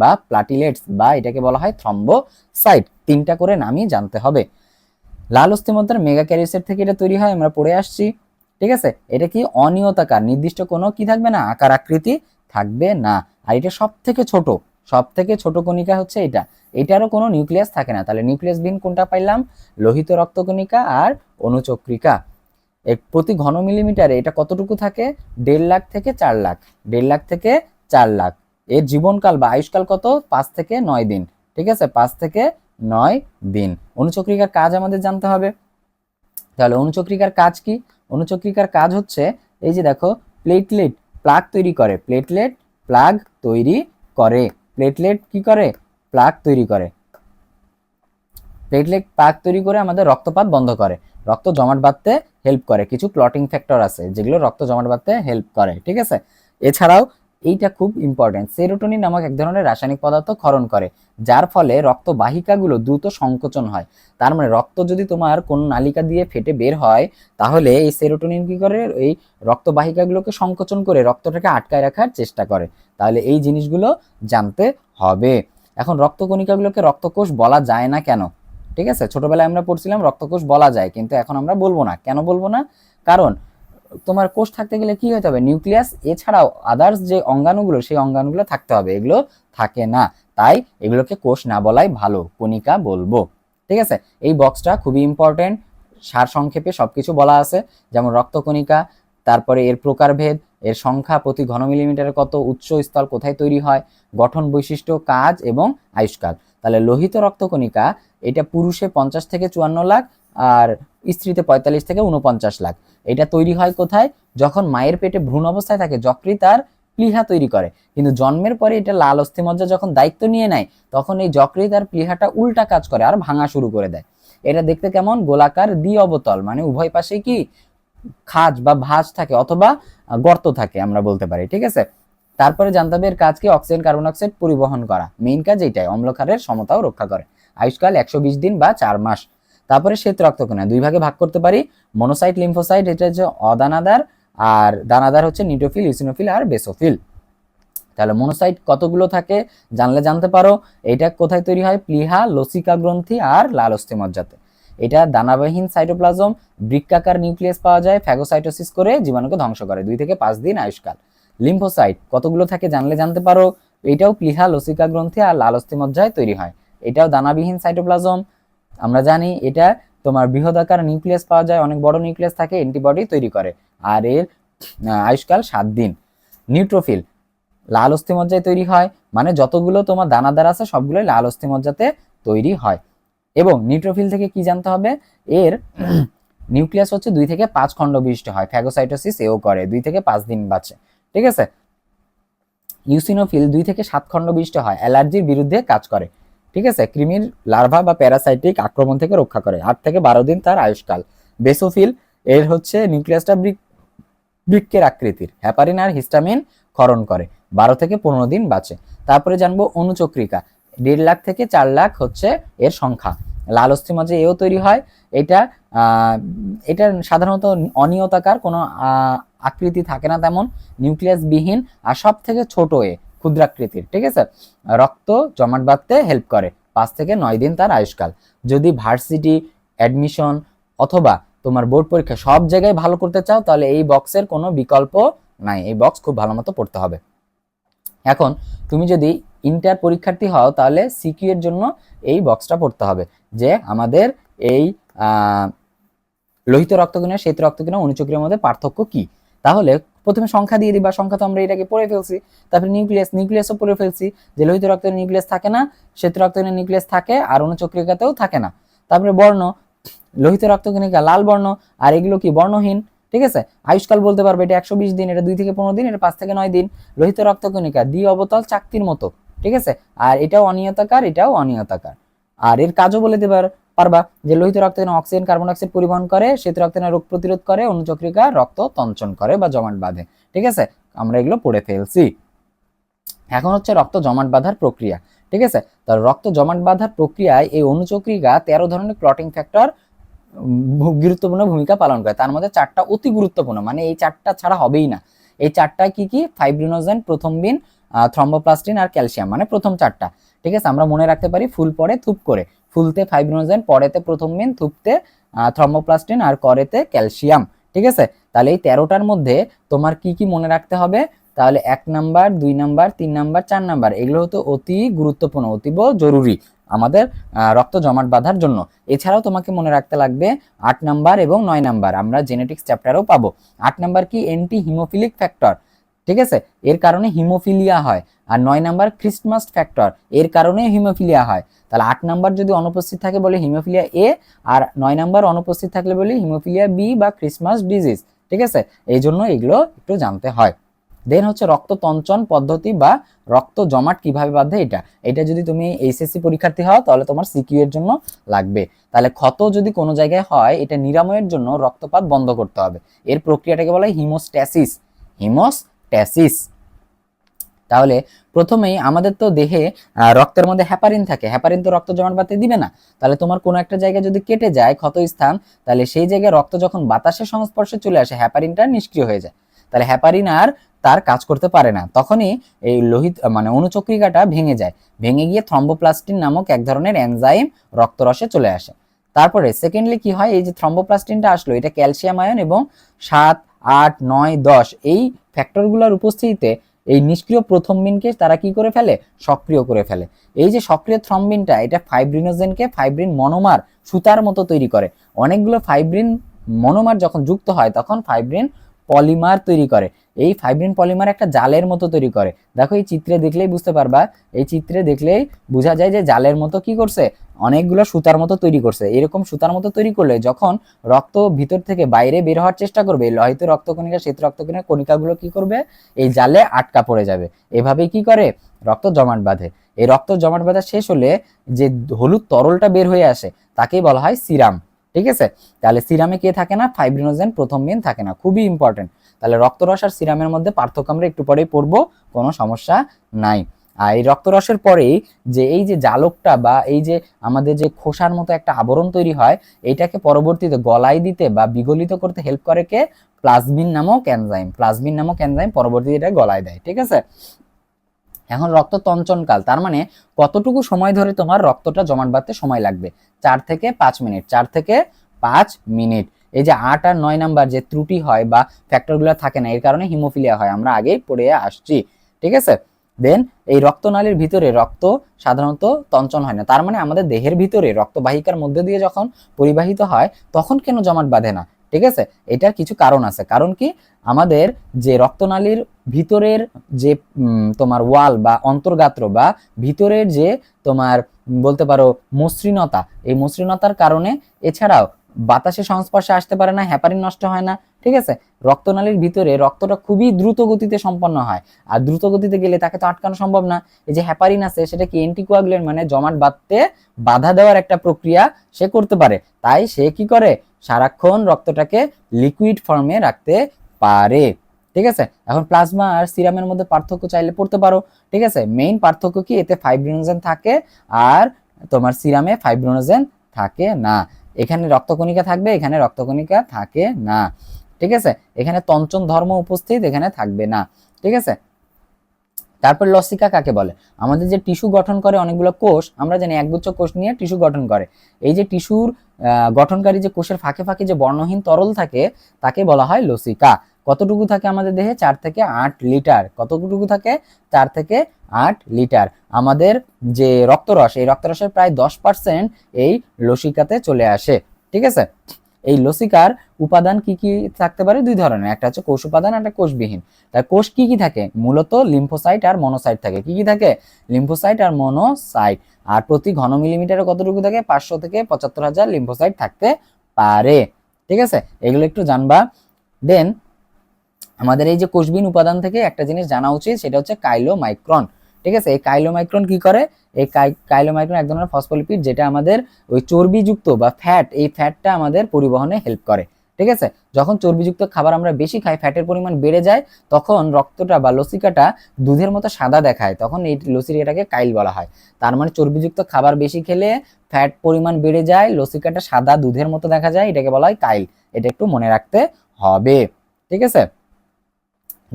বা প্লাটিলেটস, বা এটাকে বলা হয় থ্রম্বোসাইট। তিনটা করে নামই জানতে হবে। লাল অস্থিমজ্জার মেগাক্যারিওসাইট থেকে এটা তৈরি হয়, আমরা পড়ে আসছি। ঠিক আছে, এটা কি অনিয়তাকার, নির্দিষ্ট কোনো কি থাকবে না, আকার আকৃতি থাকবে না। আর এটা সব থেকে ছোট কণিকা হচ্ছে এটা। এটারও কোনো নিউক্লিয়াস থাকে না। তাহলে নিউক্লিয়াস বিহীন কোনটা পাইলাম, লোহিত রক্তকণিকা আর অনুচক্রিকা। প্রতি ঘন মিলিমিটারে এটা কতটুকু থাকে, 1.5 লাখ থেকে 4 লাখ, 1.5 লাখ থেকে 4 লাখ। এর জীবনকাল বা আয়ুষ্কাল কত, 5 থেকে 9 দিন। ঠিক আছে, 5 থেকে 9 দিন। অনুচক্রিকার কাজ আমাদের জানতে হবে। তাহলে অনুচক্রিকার কাজ কি, অনুচক্রিকার কাজ হচ্ছে এই যে দেখো, প্লেটলেট প্লাগ তৈরি করে, প্লেটলেট প্লাগ তৈরি করে, প্লেটলেট কি করে, প্লাগ তৈরি করে। প্লেটলেট প্লাগ তৈরি করে আমাদের রক্তপাত বন্ধ করে, রক্ত জমাট বাঁধতে হেল্প করে। কিছু ক্লটিং ফ্যাক্টর আছে যেগুলো রক্ত জমাট বাঁধতে হেল্প করে। ঠিক আছে, এছাড়াও এইটা খুব ইম্পর্টেন্ট, সেরোটোনিন নামক এক ধরনের রাসায়নিক পদার্থ ক্ষরণ করে, যার ফলে রক্তবাহিকাগুলো দ্রুত সংকোচন হয়। তার মানে রক্ত যদি তোমার কোন নালিকা দিয়ে ফেটে বের হয়, তাহলে এই সেরোটোনিন কি করে, এই রক্তবাহিকাগুলোকে সংকোচন করে রক্তটাকে আটকায় রাখার চেষ্টা করে। তাহলে এই জিনিসগুলো জানতে হবে। এখন রক্তকণিকাগুলোকে রক্তকোষ বলা যায় না কেন? ঠিক আছে, ছোটবেলায় আমরা পড়ছিলাম রক্তকোষ বলা যায়, কিন্তু এখন আমরা বলবো না। কেন বলবো না? কারণ তোমার কোষ থাকতে গেলে কি হতে হবে, নিউক্লিয়াস এছাড়াও আদার্স যে অঙ্গাণুগুলো, সেই অঙ্গাণুগুলো থাকতে হবে। এগুলো থাকে না, তাই এগুলোকে কোষ না বলাই ভালো, কণিকা বলবো। ঠিক আছে, এই বক্সটা খুবই ইম্পর্টেন্ট। সার সংক্ষেপে সবকিছু বলা আছে, যেমন রক্তকণিকা, তারপরে এর প্রকারভেদ, এর সংখ্যা প্রতি ঘন মিলিমিটারে কত, উৎস স্থল কোথায় তৈরি হয়, গঠন বৈশিষ্ট্য, কাজ এবং আয়ুষ্কাল। তাহলে লোহিত রক্তকণিকা এটা পুরুষে 50 থেকে 54 লাখ আর স্ত্রীতে 45 থেকে 49 লাখ। এটা তৈরি হয় কোথায়, যখন মায়ের পেটে ভ্রূণ অবস্থায় থাকে যকৃৎ আর প্লীহা তৈরি করে, কিন্তু জন্মের পরে এটা লাল অস্থিমজ্জা যখন দায়িত্ব নিয়ে নেয়, তখন এই যকৃৎ আর প্লীহাটা উল্টা কাজ করে আর ভাঙা শুরু করে দেয়। এটা দেখতে কেমন, গোলাকার দ্বি অবতল, মানে উভয় পাশে কি খাঁজ বা ভাঁজ থাকে অথবা গর্ত থাকে আমরা বলতে পারি। ঠিক আছে, তারপরে জানতে হবে এর কাজ কি, অক্সিজেন কার্বন ডাইঅক্সাইড পরিবহন করা, মেইন কাজ এইটাই। অম্লক্ষারের সমতাও রক্ষা করে। আয়ুষ্কাল 120 দিন বা 4 মাস। তারপরে শ্বেত রক্তকণিকা দুই ভাগে ভাগ করতে পারি, মনোসাইট, লিম্ফোসাইট। এটা হচ্ছে অদানাদার, আর দানাদার হচ্ছে নিউট্রোফিল, ইওসিনোফিল আর বেসোফিল। তাহলে মনোসাইট কতগুলো থাকে জানলে জানতে পারো। এটা কোথায় তৈরি হয়, প্লীহা, লসিকা গ্রন্থি আর লাল অস্থিমজ্জাতে। এটা দানাবাহীন সাইটোপ্লাজম, বৃক্কাকার নিউক্লিয়াস পাওয়া যায়, ফ্যাগোসাইটোসিস করে জীবাণুকে ধ্বংস করে। 2 থেকে 5 দিন আয়ুষ্কাল। লিম্ফোসাইট কতগুলো থাকে জানলে জানতে পারো। এটাও প্লীহা, লসিকা গ্রন্থি আর লাল অস্থিমজ্জায় তৈরি হয়। এটাও দানাবিহীন সাইটোপ্লাজম। আমরা জানি এটা তোমার বৃহদাকার নিউক্লিয়াস পাওয়া যায়, অনেক বড় নিউক্লিয়াস থাকে, অ্যান্টিবডি তৈরি করে। আর এর আয়ুষ্কাল 7 দিন। নিউট্রোফিল লাল অস্থিমজ্জায় তৈরি হয়, মানে যতগুলো তোমার দানাদার আছে সবগুলোই লাল অস্থিমজ্জাতে তৈরি হয়। এবং নিউট্রোফিল থেকে কি জানতে হবে, এর নিউক্লিয়াস হচ্ছে 2 থেকে 5 খণ্ড বিশিষ্ট হয়, ফ্যাগোসাইটোসিস এও করে, 2 থেকে 5 দিন বাঁচে। ঠিক আছে, ইউসিনোফিল 2 থেকে 7 খণ্ড বিশিষ্ট হয়, অ্যালার্জির বিরুদ্ধে কাজ করে। ঠিক আছে, কৃমির লার্ভা বা প্যারাসাইটিক আক্রমণ থেকে রক্ষা করে। 8 থেকে 12 দিন তার আয়ুষ্কাল। বেসোফিল এর হচ্ছে নিউক্লিয়াসটা বৃক্কের আকৃতির, হেপারিন আর হিস্টামিন ক্ষরণ করে, 12 থেকে 15 দিন বাঁচে। তারপরে জানবো অনুচক্রিকা, 1.5 লাখ থেকে 4 লাখ হচ্ছে এর সংখ্যা। লাল অস্থিমজ্জা এও তৈরি হয়। এটা এটা সাধারণত অনিয়তাকার, কোনো আকৃতি থাকে না তেমন, নিউক্লিয়াস বিহীন আর সব থেকে ছোট ক্ষুদ্রাকৃতির। ঠিক আছে, রক্ত জমাট বাঁধতে হেল্প করে। 5 থেকে 9 দিন তার আয়ুষ্কাল। যদি ভার্সিটি, অ্যাডমিশন অথবা তোমার বোর্ড পরীক্ষা সব জায়গায় ভালো করতে চাও, তাহলে এই বক্সের কোনো বিকল্প নাই, এই বক্স খুব ভালো মতো পড়তে হবে। এখন তুমি যদি ইন্টার পরীক্ষার্থী হও, তাহলে সিকিউ এর জন্য এই বক্সটা পড়তে হবে, যে আমাদের এই লোহিত রক্তকণিকা, শ্বেত রক্তকণিকা, অনুচক্রিকার মধ্যে পার্থক্য কি। তাহলে প্রথমে সংখ্যা দিয়ে দিবা, সংখ্যা তো আমরা এটাকে পড়ে ফেলছি। তারপরে নিউক্লিয়াসও পড়ে ফেলছি, যে লোহিত রক্তের নিউক্লিয়াস থাকে না, শ্বেত রক্তকণিকার নিউক্লিয়াস থাকে, আর অনুচক্রিকাতেও থাকে না। তারপরে বর্ণ, লোহিত রক্তকণিকা লাল বর্ণ, আর এগুলো কি বর্ণহীন। ঠিক আছে। আয়ুষ্কাল বলতে পারবে এটা 120 দিন, এটা 2 থেকে 15 দিন, এটা 5 থেকে 9 দিন। লোহিত রক্তকণিকা দ্বি অবতল চাকতির মতো, ঠিক আছে। আর এটাও অনিয়তাকার, এটাও অনিয়তাকার। আর এর কাজও বলে দিতে পারবা যে লোহিত রক্তকণিকা অক্সিজেন কার্বন ডাইঅক্সাইড পরিবহন করে, শ্বেত রক্তকণিকা রোগ প্রতিরোধ করে, অনুচক্রিকা রক্ত তঞ্চন করে বা জমাট বাঁধে, ঠিক আছে। আমরা এগুলো পড়ে ফেলছি। এখন হচ্ছে রক্ত জমাট বাঁধার প্রক্রিয়া, ঠিক আছে। তার রক্ত জমাট বাঁধার প্রক্রিয়ায় এই অনুচক্রিকা 13 ধরনের ক্লটিং ফ্যাক্টর গুরুত্বপূর্ণ ভূমিকা পালন করে। তার মধ্যে 4টা অতি গুরুত্বপূর্ণ, মানে এই 4টা ছাড়া হবেই না। এই 4টা কি কি? ফাইব্রিনোজেন, প্রথমবিন, থ্রম্বোপ্লাস্টিন আর ক্যালসিয়াম, মানে প্রথম 4টা, ঠিক আছে। আমরা মনে রাখতে পারি ফুল পরে থুপ করে, ফুলতে ফাইব্রিনোজেন, পরেতে প্রথমবিন, থুপতে থ্রম্বোপ্লাস্টিন আর করেতে ক্যালসিয়াম, ঠিক আছে। তাহলে এই 13টার মধ্যে তোমার কি কি মনে রাখতে হবে? তাহলে 1 নাম্বার, 2 নাম্বার, 3 নাম্বার, 4 নাম্বার এগুলো হতো অতি গুরুত্বপূর্ণ, অতীব জরুরি আমাদের রক্ত জমাট বাঁধার জন্য। এছাড়াও তোমাকে মনে রাখতে লাগবে 8 নাম্বার এবং 9 নাম্বার, আমরা জেনেটিক্স চ্যাপ্টারেও পাবো। 8 নাম্বার কি? অ্যান্টি হিমোফিলিক ফ্যাক্টর, ঠিক আছে, এর কারণে হিমোফিলিয়া হয়। আর 9 নাম্বার ক্রিসমাস ফ্যাক্টর, এর কারণে হিমোফিলিয়া হয়। তাহলে 8 নাম্বার যদি অনুপস্থিত থাকে বলে হিমোফিলিয়া এ, আর 9 নাম্বার অনুপস্থিত থাকলে বলি হিমোফিলিয়া বি বা ক্রিসমাস ডিজিজ, ঠিক আছে। এই জন্য এগুলো একটু জানতে হয়। দেন হচ্ছে রক্ত তঞ্চন পদ্ধতি বা রক্ত জমাট কিভাবে বাঁধে, এটা যদি তুমি এইচএসসি পরীক্ষার্থী হও তাহলে তোমার সিকিউ এর জন্য লাগবে। তাহলে ক্ষত যদি কোনো জায়গায় হয় এটা নিরাময়ের জন্য রক্তপাত বন্ধ করতে হবে। এর প্রক্রিয়াটাকে বলা হয় হিমোস্ট্যাসিস, হিমোস্ট্যাসিস। তাহলে প্রথমেই আমাদের তো দেহে রক্তের মধ্যে হ্যাপারিন থাকে, হ্যাপারিন তো রক্ত জমাট বাঁধতে দিবে না। তাহলে তোমার কোনো একটা জায়গায় যদি কেটে যায় ক্ষত স্থান, তাহলে সেই জায়গায় রক্ত যখন বাতাসের সংস্পর্শে চলে আসে হ্যাপারিনটা নিষ্ক্রিয় হয়ে যায়। তাহলে হ্যাপারিন আর তার কাজ করতে পারে না, তখনই এই লোহিত মানে অনুচক্রিকাটা ভেঙে যায়, ভেঙে গিয়ে থ্রম্বোপ্লাস্টিন নামক এক ধরনের এনজাইম রক্তরসে চলে আসে। তারপরে সেকেন্ডলি কি হয়? এই যে থ্রম্বোপ্লাস্টিনটা আসলো এটা ক্যালসিয়াম আয়ন এবং 7, 8, 9, 10 এই ফ্যাক্টরগুলোর উপস্থিতিতে এই নিষ্ক্রিয় প্রথমবিনকে তারা কি করে ফেলে? সক্রিয় করে ফেলে। এই যে সক্রিয় থ্রম্বিনটা এটা ফাইব্রিনোজেনকে ফাইব্রিন মনোমার সুতার মতো তৈরি করে। অনেকগুলো ফাইব্রিন মনোমার যখন যুক্ত হয় তখন ফাইব্রিন পলিমার তৈরি করে। এই ফাইব্রিন পলিমার একটা জালের মতো তৈরি করে। দেখো এই চিত্রে দেখলেই বুঝতে পারবা, এই চিত্রে দেখলেই বোঝা যায় যে জালের মতো কি করছে? অনেকগুলো সুতার মতো তৈরি করছে। এরকম সুতার মতো তৈরি করলে যখন রক্ত ভিতর থেকে বাইরে বের হওয়ার চেষ্টা করবে, লোহিত রক্তকণিকা, শ্বেত রক্তকণিকা কণিকাগুলো কি করবে? এই জালে আটকা পড়ে যাবে। এভাবেই কি করে? রক্ত জমাট বাঁধে। এই রক্ত জমাট বাঁধা শেষ হলে যে হলুদ তরলটা বের হয়ে আসে তাকেই বলা হয় সিরাম, ঠিক আছে। তাহলে সিরামে কে থাকে না? ফাইব্রিনোজেন প্রথমবিন থাকে না, খুবই ইম্পর্টেন্ট। তাহলে রক্তরস আর সিরামের মধ্যে পার্থক্য আমরা একটু পরেই পড়বো, কোনো সমস্যা নাই। আর এই রক্তরসের পরেই যে এই যে জালকটা বা এই যে আমাদের যে খোসার মতো একটা আবরণ তৈরি হয়, এইটাকে পরবর্তীতে গলায় দিতে বা বিগলিত করতে হেল্প করে কে? প্লাজমিন নামক এনজাইম। প্লাজমিন নামক এনজাইম পরবর্তীতে এটা গলায় দেয়, ঠিক আছে। এখন রক্ত তঞ্চনকাল, তার মানে কতটুকু সময় ধরে তোমার রক্তটা জমাট বাঁধতে সময় লাগবে? 4 থেকে 5 মিনিট, 4 থেকে 5 মিনিট। এই যে 8 আর 9 নাম্বার যে ত্রুটি হয় বা ফ্যাক্টরগুলো থাকে না, এর কারণে হিমোফিলিয়া হয়, আমরা আগেই পড়ে আসছি, ঠিক আছে। দেন এই রক্তনালীর ভিতরে রক্ত সাধারণত তঞ্চন হয় না, তার মানে আমাদের দেহের ভিতরে রক্তবাহিকার মধ্যে দিয়ে যখন পরিবাহিত হয় তখন কেন জমাট বাঁধে না? ঠিক আছে, এটার কিছু কারণ আছে। কারণ কি? আমাদের যে রক্তনালীর ভিতরের যে তোমার ওয়াল বা অন্তর্গাত্র বা ভিতরের যে তোমার বলতে পারো মসৃণতা, এই মসৃণতার কারণে, এছাড়াও বাতাসের সংস্পর্শে আসতে পারে না, হ্যাপারিন নষ্ট হয় না, ঠিক আছে। রক্তনালীর ভিতরে রক্তটা খুবই দ্রুত গতিতে সম্পন্ন হয়, আর দ্রুত গতিতে গেলে তাকে তো আটকানো সম্ভব না। এই যে হ্যাপারিন আছে সেটা কি? অ্যান্টিকোয়াগুলেন্ট, মানে জমাট বাঁধতে বাধা দেওয়ার একটা প্রক্রিয়া সে করতে পারে। তাই সে কি করে? সারাক্ষণ রক্তটাকে লিকুইড ফর্মে রাখতে পারে, ঠিক আছে। এখন প্লাজমা আর সিরামের মধ্যে পার্থক্য চাইলে পড়তে পারো, ঠিক আছে। মেইন পার্থক্য কি? এতে ফাইব্রিনোজেন থাকে আর তোমার সিরামে ফাইব্রিনোজেন থাকে না। এখানে রক্তকণিকা থাকবে, এখানে রক্তকণিকা থাকে না, ঠিক আছে। এখানে তঞ্চন ধর্ম উপস্থিত, এখানে থাকবে না, ঠিক আছে। তারপর লসিকা কাকে বলে? আমাদের যে টিস্যু গঠন করে অনেকগুলো কোষ, আমরা জানি একগুচ্ছ কোষ নিয়ে টিস্যু গঠন করে। এই যে টিস্যুর গঠনকারী যে কোষের ফাঁকে ফাঁকে যে বর্ণহীন তরল থাকে তাকে বলা হয় লসিকা। কতটুকু থাকে আমাদের দেহে? 4 থেকে 8 লিটার। কতটুকু থাকে? 4 থেকে 8 লিটার। আমাদের যে রক্তরস, এই রক্তরসের প্রায় 10% এই লসিকাতে চলে আসে, ঠিক আছে। এই লসিকার উপাদান কি কি থাকতে পারে? 2 ধরনের, একটা হচ্ছে কোষ উপাদান, একটা কোষবিহীন। তাই কোষ কি কি থাকে? মূলত লিম্ফোসাইট আর মনোসাইট থাকে। কি কি থাকে? লিম্ফোসাইট আর মনোসাইট। আর প্রতি ঘন মিলিমিটারে কতটুকু থাকে? 500 থেকে 75,000 লিম্ফোসাইট থাকতে পারে, ঠিক আছে। এগুলো একটু জানবা। দেন আমাদের এই যে কোষবিহীন উপাদান থেকে একটা জিনিস জানা উচিত, সেটা হচ্ছে কাইলোমাইক্রন। ঠিক আছে, এই কাইলোমাইক্রন কি করে? এই কাইলোমাইক্রন এক ধরনের ফসফোলিপিড, যেটা আমাদের ওই চর্বিযুক্ত বা ফ্যাট, এই ফ্যাটটা আমাদের পরিবহনে হেল্প করে। ঠিক আছে, যখন চর্বিযুক্ত খাবার আমরা বেশি খাই, ফ্যাটের পরিমাণ বেড়ে যায়, তখন রক্তটা বা লসিকাটা দুধের মতো সাদা দেখায়, তখন এই লসিকাটাকে কাইল বলা হয়। তার মানে চর্বিযুক্ত খাবার বেশি খেলে ফ্যাট পরিমাণ বেড়ে যায়, লসিকাটা সাদা দুধের মতো দেখা যায়, এটাকে বলা হয় কাইল। এটা একটু মনে রাখতে হবে। ঠিক আছে,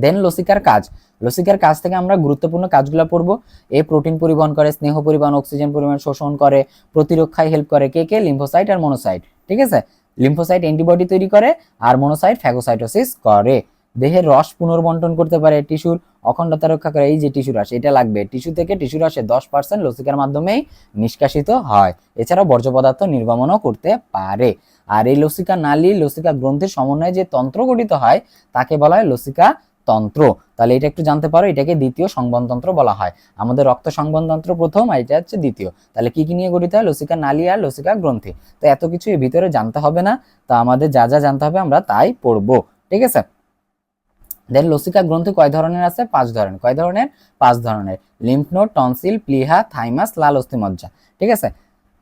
দেন লসিকার কাজ। লসিকার কাজ থেকে আমরা গুরুত্বপূর্ণ কাজগুলো পড়বো। এ প্রোটিন পরিবহন করে, স্নেহ পরিবহন, অক্সিজেন পরিবহন, শোষণ করে, প্রতিরক্ষায় হেল্প করে। কে কে? লিম্ফোসাইট আর মনোসাইট। ঠিক আছে, লিম্ফোসাইট অ্যান্টিবডি তৈরি করে আর মনোসাইট ফ্যাগোসাইটোসিস করে। দেহের রস পুনর্বন্টন করতে পারে, টিস্যুর অখণ্ডতা রক্ষা করে। এই যে টিস্যু রস, এটা লাগবে। টিস্যু থেকে টিস্যু রসের 10% লসিকার মাধ্যমেই নিষ্কাশিত হয়। এছাড়াও বর্জ্য পদার্থ নির্গমনও করতে পারে। আর এই লসিকা নালী, লসিকা গ্রন্থির সমন্বয়ে যে তন্ত্র গঠিত হয়, তাকে বলা হয় লসিকা তন্ত্র। তাহলে এটা একটু জানতে পারো, এটাকে দ্বিতীয় সংবহনতন্ত্র বলা হয়। আমাদের রক্ত সংবহনতন্ত্র প্রথম, আর এটা হচ্ছে দ্বিতীয়। তাহলে কি কি নিয়ে গঠিত হয়? লসিকা নালী আর লসিকা গ্রন্থি। তো এত কিছু এর ভিতরে জানতে হবে না, তো আমাদের যা যা জানতে হবে আমরা তাই পড়বো। ঠিক আছে, দেন লসিকা গ্রন্থি কয় ধরনের আছে? 5 ধরনের। কয় ধরনের? 5 ধরনের। লিম্ফ নোড, টনসিল, প্লিহা, থাইমাস, লাল অস্থিমজ্জা। ঠিক আছে,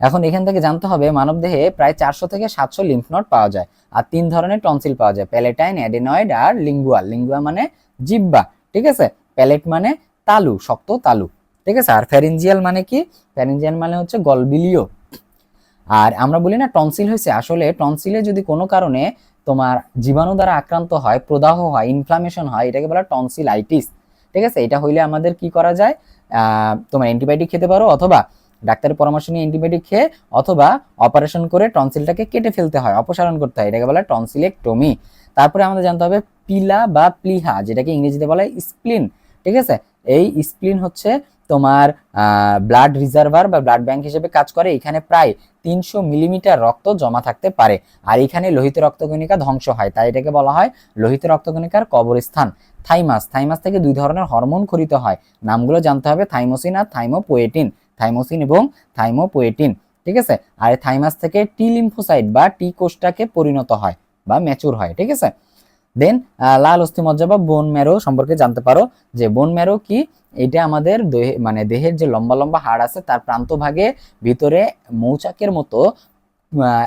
এখন এখান থেকে জানতে হবে মানবদেহে প্রায় 400 থেকে 700 লিম্ফ নোড পাওয়া যায়, আর 3 ধরনের টনসিল পাওয়া যায়, প্যালেটাইন, অ্যাডেনয়েড আর লিঙ্গুয়াল। লিঙ্গুয়া মানে জিহ্বা। ঠিক আছে, প্যালেট মানে তালু, শক্ত তালু। ঠিক আছে, আর ফ্যারিঞ্জিয়াল মানে কি? ফ্যারিঞ্জিয়াল মানে হচ্ছে গলবিলীয়। আর আমরা বলি না টনসিল হয়েছে, আসলে টনসিলে যদি কোনো কারণে তোমার জীবাণু দ্বারা আক্রান্ত হয়, প্রদাহ হয়, ইনফ্লামেশন হয়, এটাকে বলা টনসিলাইটিস। ঠিক আছে, এটা হইলে আমাদের কি করা যায়? তোমার অ্যান্টিবায়োটিক খেতে পারো, অথবা ডাক্তারের পরামর্শ নিয়ে অ্যান্টিবায়োটিক খেয়ে, অথবা অপারেশন করে টনসিলটাকে কেটে ফেলতে হয়, অপসারণ করতে হয়, এটাকে বলা টনসিলেক্টমি। তারপরে আমাদের জানতে হবে পিলা বা প্লিহা, যেটাকে ইংরেজিতে বলা হয় স্প্লিন। ঠিক আছে, এই স্প্লিন হচ্ছে তোমার ব্লাড রিজার্ভার বা ব্লাড ব্যাংক হিসেবে কাজ করে। এখানে প্রায় 300 মিলিমিটার রক্ত জমা থাকতে পারে, আর এখানে লোহিত রক্তকণিকা ধ্বংস হয়, তাই এটাকে বলা হয় লোহিত রক্তকণিকার কবরস্থান। থাইমাস, থাইমাস থেকে 2 ধরনের হরমোন খরিত হয়, নামগুলো জানতে হবে, থাইমোসিন আর থাইমোপোয়েটিন। থাইমোসিন এবং থাইমোপোয়েটিন। ঠিক আছে, আর থাইমাস থেকে টি লিম্ফোসাইট বা টি কোষটাকে পরিণত হয় বা ম্যাচুর হয়। ঠিক আছে, দেন লাল অস্থিমজ্জা বা বোন ম্যারো সম্পর্কে জানতে পারো, যে বোন ম্যারো কি? এটা আমাদের মানে দেহের যে লম্বা লম্বা হাড় আছে, তার প্রান্তভাগে ভিতরে মৌচাকের মতো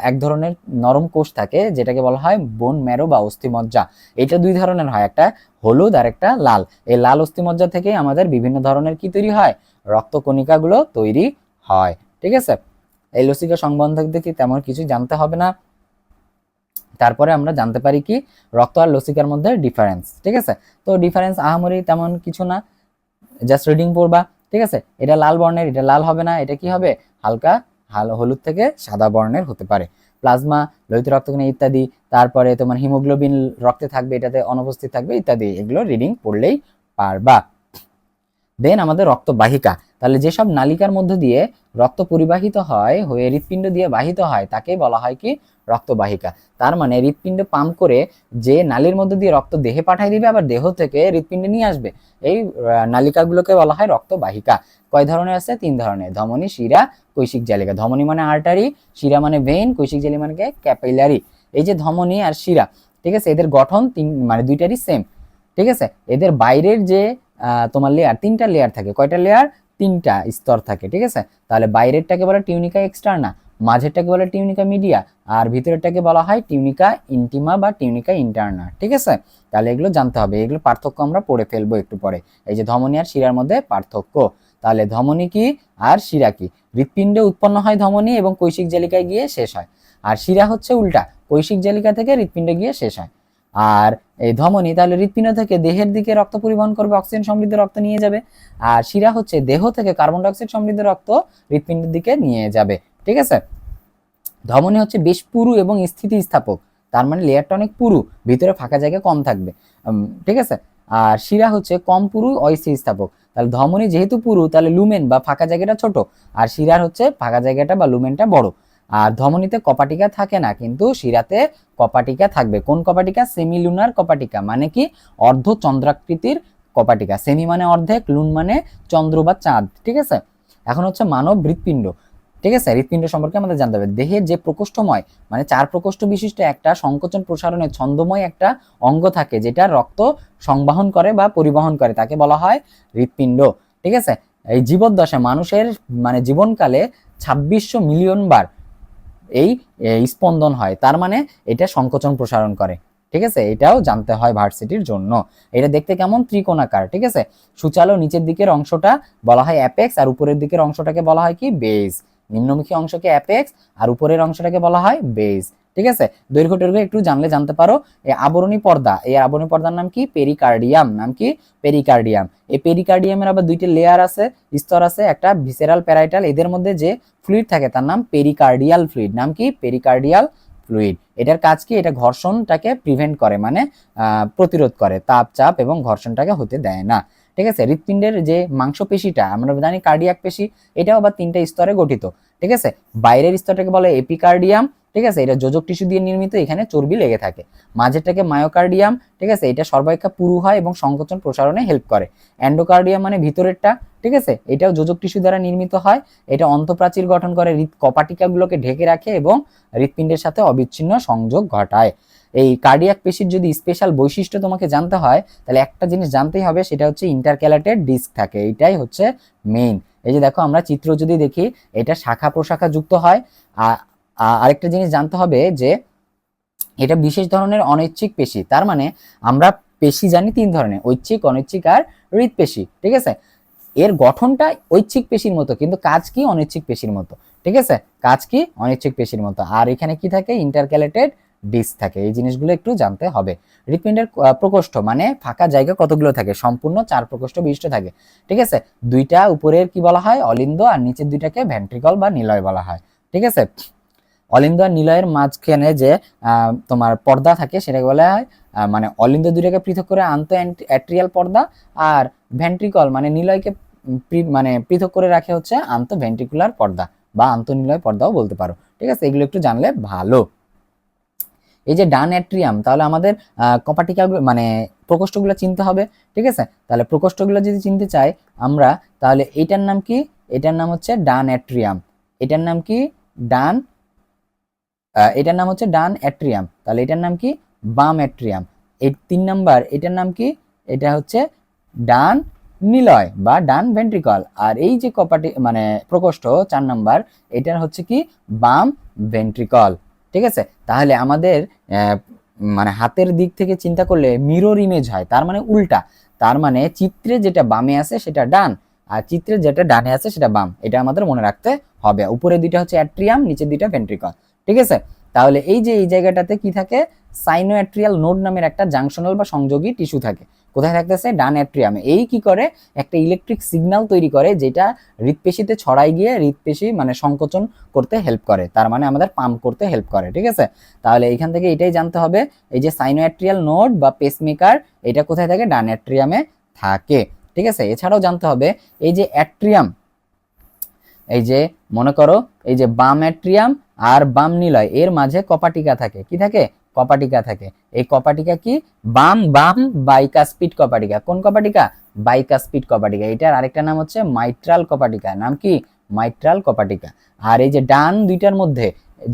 এক ধরনের নরম কোষ থাকে, যেটাকে বলা হয় বোন ম্যারো বা অস্থিমজ্জা। এটা 2 ধরনের হয়, একটা হলুদ আর একটা লাল। এই লাল অস্থিমজ্জা থেকে আমাদের বিভিন্ন ধরনের কি তৈরি হয়? রক্তকণিকাগুলো তৈরি হয়। ঠিক আছে, এই লসিকা সংবন্ধক দেখি তেমন কিছু জানতে হবে না। তারপরে আমরা জানতে পারি কি? রক্ত আর লসিকার মধ্যে ডিফারেন্স। ঠিক আছে, তো ডিফারেন্স আহামরি তেমন কিছু না, জাস্ট রিডিং পড়বা। ঠিক আছে, এটা লাল বর্ণের, এটা লাল হবে না, এটা কি হবে? হালকা হলুদ থেকে সাদা বর্ণের হতে পারে। প্লাজমা, লোহিত রক্তকণিকা ইত্যাদি। তারপরে তোমার হিমোগ্লোবিন রক্তে থাকবে, এটাতে অনুপস্থিত থাকবে ইত্যাদি, এগুলো রিডিং পড়লেই পারবা। দেন আমাদের রক্তবাহিকা। তাহলে যেসব নালিকার মধ্য দিয়ে রক্ত পরিবাহিত হয়, হয়ে হৃৎপিণ্ড দিয়ে বাহিত হয়, তাকে বলা হয় কি? রক্তবাহিকা। তার মানে হৃৎপিণ্ড পাম্প করে যে নালীর মধ্য দিয়ে রক্ত দেহে পাঠিয়ে দিবে, আবার দেহ থেকে হৃৎপিণ্ডে নিয়ে আসবে, এই নালিকাগুলোকে বলা হয় রক্তবাহিকা। কয় ধরনের আছে? 3 ধরনের, ধমনী, শিরা, কৈশিক জালিকা। ধমনী মানে আর্টারি, শিরা মানে ভেইন, কৈশিক জালি মানে ক্যাপিলারি। এই যে ধমনী আর শিরা, ঠিক আছে, এদের গঠন মানে দুইটারই সেম। ঠিক আছে, এদের বাইরের যে তোমার লেয়ার, 3টা লেয়ার থাকে। কয়টা লেয়ার? 3টা স্তর থাকে। ঠিক আছে, তাহলে বাইরেরটাকে বলে টিউনিকা এক্সটার্না, মাঝেরটাকে বলে টিউনিকা মিডিয়া, আর ভিতরেরটাকে বলা হয় টিউনিকা ইন্টিমা বা টিউনিকা ইন্টারনা। ঠিক আছে, তাহলে এগুলো জানতে হবে, এগুলো পার্থক্য আমরা পড়ে ফেলবো একটু পরে। এই যে ধমনী আর শিরার মধ্যে পার্থক্য। তাহলে ধমনী কি আর শিরা কি? হৃৎপিণ্ডে উৎপন্ন হয় ধমনী এবং কৈশিক জালিকায় গিয়ে শেষ হয়, আর শিরা হচ্ছে উল্টা, কৈশিক জালিকা থেকে হৃৎপিণ্ডে গিয়ে শেষ হয়। আর এই ধমনী তাহলে হৃৎপিণ্ড থেকে দেহের দিকে রক্ত পরিবহন করবে, অক্সিজেন সমৃদ্ধ রক্ত নিয়ে যাবে, আর শিরা হচ্ছে দেহ থেকে কার্বন ডাইঅক্সাইড সমৃদ্ধ রক্ত হৃৎপিণ্ডের দিকে নিয়ে যাবে। ঠিক আছে, ধমনী হচ্ছে বেশ পুরু এবং স্থিতিস্থাপক, তার মানে লেয়ারটা অনেক পুরু, ভিতরে ফাঁকা জায়গা কম থাকবে। ঠিক আছে, আর শিরা হচ্ছে কম পুরু, অস্থিতিস্থাপক। তাহলে ধমনী যেহেতু পুরু, তাহলে লুমেন বা ফাঁকা জায়গাটা ছোট, আর শিরার হচ্ছে ফাঁকা জায়গাটা বা লুমেনটা বড়। আর ধমনীতে কপাটিকা থাকে না, কিন্তু শিরাতে কপাটিকা থাকবে। কোন কপাটিকা? সেমিলুনার কপাটিকা, মানে কি? অর্ধ চন্দ্রাকৃতির কপাটিকা। সেমি মানে অর্ধেক, লুন মানে চন্দ্র বা চাঁদ। ঠিক আছে, এখন হচ্ছে মানব হৃৎপিণ্ড। ঠিক আছে, হৃৎপিণ্ড সম্পর্কে আমাদের জানতে হবে। দেহের যে প্রকোষ্ঠময় মানে 4 প্রকোষ্ঠ বিশিষ্ট একটা সংকোচন প্রসারণের ছন্দময় একটা অঙ্গ থাকে যেটা রক্ত সংবহন করে বা পরিবহন করে, তাকে বলা হয় হৃৎপিণ্ড। ঠিক আছে, এই জীবদ্দশায় মানুষের মানে জীবনকালে 2600 মিলিয়ন বার এই স্পন্দন হয়, তার মানে এটা সংকোচন প্রসারণ করে। ঠিক আছে, এটাও জানতে হয় ভার্সিটির জন্য। এটা দেখতে কেমন, ত্রিকোণাকার। ঠিক আছে, সুচালো নিচের দিকের অংশটা বলা হয় অ্যাপেক্স আর উপরের দিকের অংশটাকে বলা হয় কি, বেস। নিম্নমুখী অংশকে অ্যাপেক্স আর উপরের অংশটাকে বলা হয় বেস। ঠিক আছে, দৈর্ঘ্য দৈর্ঘ্য একটু জানলে জানতে পারো। এই আবরণী পর্দা, এই আবরণী পর্দার নাম কি, পেরিকার্ডিয়াম। নাম কি, পেরিকার্ডিয়াম। এই পেরিকার্ডিয়ামের আবার দুইটা লেয়ার আছে, স্তর আছে, একটা ভিসেরাল প্যারাইটাল। এদের মধ্যে যে ফ্লুইড থাকে তার নাম পেরিকার্ডিয়াল ফ্লুইড। নাম কি, পেরিকার্ডিয়াল ফ্লুইড। এটার কাজ কি, এটা ঘর্ষণটাকে প্রিভেন্ট করে, মানে প্রতিরোধ করে, তাপ চাপ এবং ঘর্ষণটাকে হতে দেয় না। ঠিক আছে, হৃৎপিণ্ডের যে মাংসপেশিটা আমরা জানি কার্ডিয়াক পেশি, এটাও আবার 3টা স্তরে গঠিত। ঠিক আছে, বাইরের স্তরটাকে বলে এপিকার্ডিয়াম। ঠিক আছে, এটা যোজক টিস্যু দিয়ে নির্মিত, এখানে চর্বি লেগে থাকে। মাঝেরটাকে মায়োকার্ডিয়াম। ঠিক আছে, এটা সর্বাপেক্ষা পুরু হয় এবং সংকোচন প্রসারণে হেল্প করে। এন্ডোকার্ডিয়াম মানে ভিতরেরটা। ঠিক আছে, এটাও যোজক টিস্যু দ্বারা নির্মিত হয়। এটা অন্তঃপ্রাচীর গঠন করে, কপাটিকাগুলোকে ঢেকে রাখে এবং হৃৎপিণ্ডের সাথে অবিচ্ছিন্ন সংযোগ ঘটায়। এই কার্ডিয়াক পেশির যদি স্পেশাল বৈশিষ্ট্য তোমাকে জানতে হয় তাহলে একটা জিনিস জানতেই হবে, সেটা হচ্ছে ইন্টারক্যালেটেড ডিস্ক থাকে, এইটাই হচ্ছে মেইন। এই যে দেখো, আমরা চিত্র যদি দেখি, এটা শাখা প্রশাখা যুক্ত হয়। আরেকটা জিনিস জানতে হবে যে এটা বিশেষ ধরনের অনৈচ্ছিক পেশি। তার মানে আমরা পেশি জানি 3 ধরনের, ঐচ্ছিক, অনৈচ্ছিক আর হৃৎপেশি। ঠিক আছে, এর গঠনটা ঐচ্ছিক পেশির মতো, কিন্তু কাজ কি অনৈচ্ছিক পেশির মতো। ঠিক আছে, কাজ কি অনৈচ্ছিক পেশির মতো। আর এখানে কি থাকে, ইন্টারক্যালেটেড ডিস্ক থাকে। এই জিনিসগুলো একটু জানতে হবে। হৃৎপিণ্ডের প্রকোষ্ঠ মানে ফাঁকা জায়গা কতগুলো থাকে, সম্পূর্ণ 4 প্রকোষ্ঠ বিশিষ্ট থাকে। ঠিক আছে, দুইটা উপরের কি বলা হয়, অলিন্দ, আর নিচের দুইটাকে ভেন্ট্রিকল বা নিলয় বলা হয়। ঠিক আছে, অলিন্দ আর নিলয়ের মাঝখানে যে তোমার পর্দা থাকে সেটাকে বলা হয় মানে অলিন্দ দুইটাকে পৃথক করে আন্ত অ্যাট্রিয়াল পর্দা, আর ভেন্ট্রিকল মানে নিলয়কে মানে পৃথক করে রাখে হচ্ছে আন্ত ভেন্ট্রিকুলার পর্দা বা আন্তঃনিলয় পর্দাও বলতে পারো। ঠিক আছে, এগুলো একটু জানলে ভালো। এই যে ডান অ্যাট্রিয়াম, তাহলে আমাদের কপাটিকা মানে প্রকোষ্ঠগুলো চিনতে হবে। ঠিক আছে, তাহলে প্রকোষ্ঠগুলো যদি চিনতে চাই আমরা, তাহলে এটার নাম কি, এটার নাম হচ্ছে ডান অ্যাট্রিয়াম। এটার নাম কি, ডান এটার নাম হচ্ছে ডান অ্যাট্রিয়াম। তাহলে এটার নাম কি, বাম অ্যাট্রিয়াম। এই 3 নাম্বার, এটার নাম কি, এটা হচ্ছে ডান নিলয় বা ডান ভেন্ট্রিকল। আর এই যে কপাটি মানে প্রকোষ্ঠ 4 নাম্বার, এটার হচ্ছে কি, বাম ভেন্ট্রিকল। ঠিক আছে, তাহলে আমাদের মানে হাতের দিক থেকে চিন্তা করলে মিরর ইমেজ হয়, তার মানে উল্টা। তার মানে চিত্রে যেটা বামে আছে সেটা ডান, আর চিত্রে যেটা ডানে আছে সেটা বাম। এটা আমাদের মনে রাখতে হবে। উপরে দুইটা হচ্ছে অ্যাট্রিয়াম, নিচে দুইটা ভেন্ট্রিকল। ঠিক আছে, তাহলে এই যে এই জায়গাটাতে কি থাকে, সাইনোঅ্যাট্রিয়াল নোড নামের একটা জাংশনাল বা সংযোগী টিস্যু থাকে। কোথায় থাকতেছে, ডান অ্যাট্রিয়ামে। এই কি করে, একটা ইলেকট্রিক সিগন্যাল তৈরি করে, যেটা হৃৎপেশিতে ছড়াই গিয়ে হৃৎপেশি মানে সংকোচন করতে হেল্প করে, তার মানে আমাদের পাম্প করতে হেল্প করে। ঠিক আছে, তাহলে এখান থেকে এটাই জানতে হবে, এই যে সাইনোঅ্যাট্রিয়াল নোড বা পেসমেকার, এটা কোথায় থাকে, ডান অ্যাট্রিয়ামে থাকে। ঠিক আছে, এছাড়াও জানতে হবে এই যে অ্যাট্রিয়াম, এই যে মনে করো এই যে বাম অ্যাট্রিয়াম আর বাম নিলয়, এর মাঝে কপাটিকা থাকে। কি থাকে, কপাটিকা থাকে। এই কপাটিকা কি, বাম বাম বাইকাস্পিড কপাটিকা। কোন কপাটিকা, বাইকাস্পিড কপাটিকা। এটার আরেকটা নাম হচ্ছে মাইট্রাল কপাটিকা। নাম কি, মাইট্রাল কপাটিকা। আর এই যে ডান দুইটার মধ্যে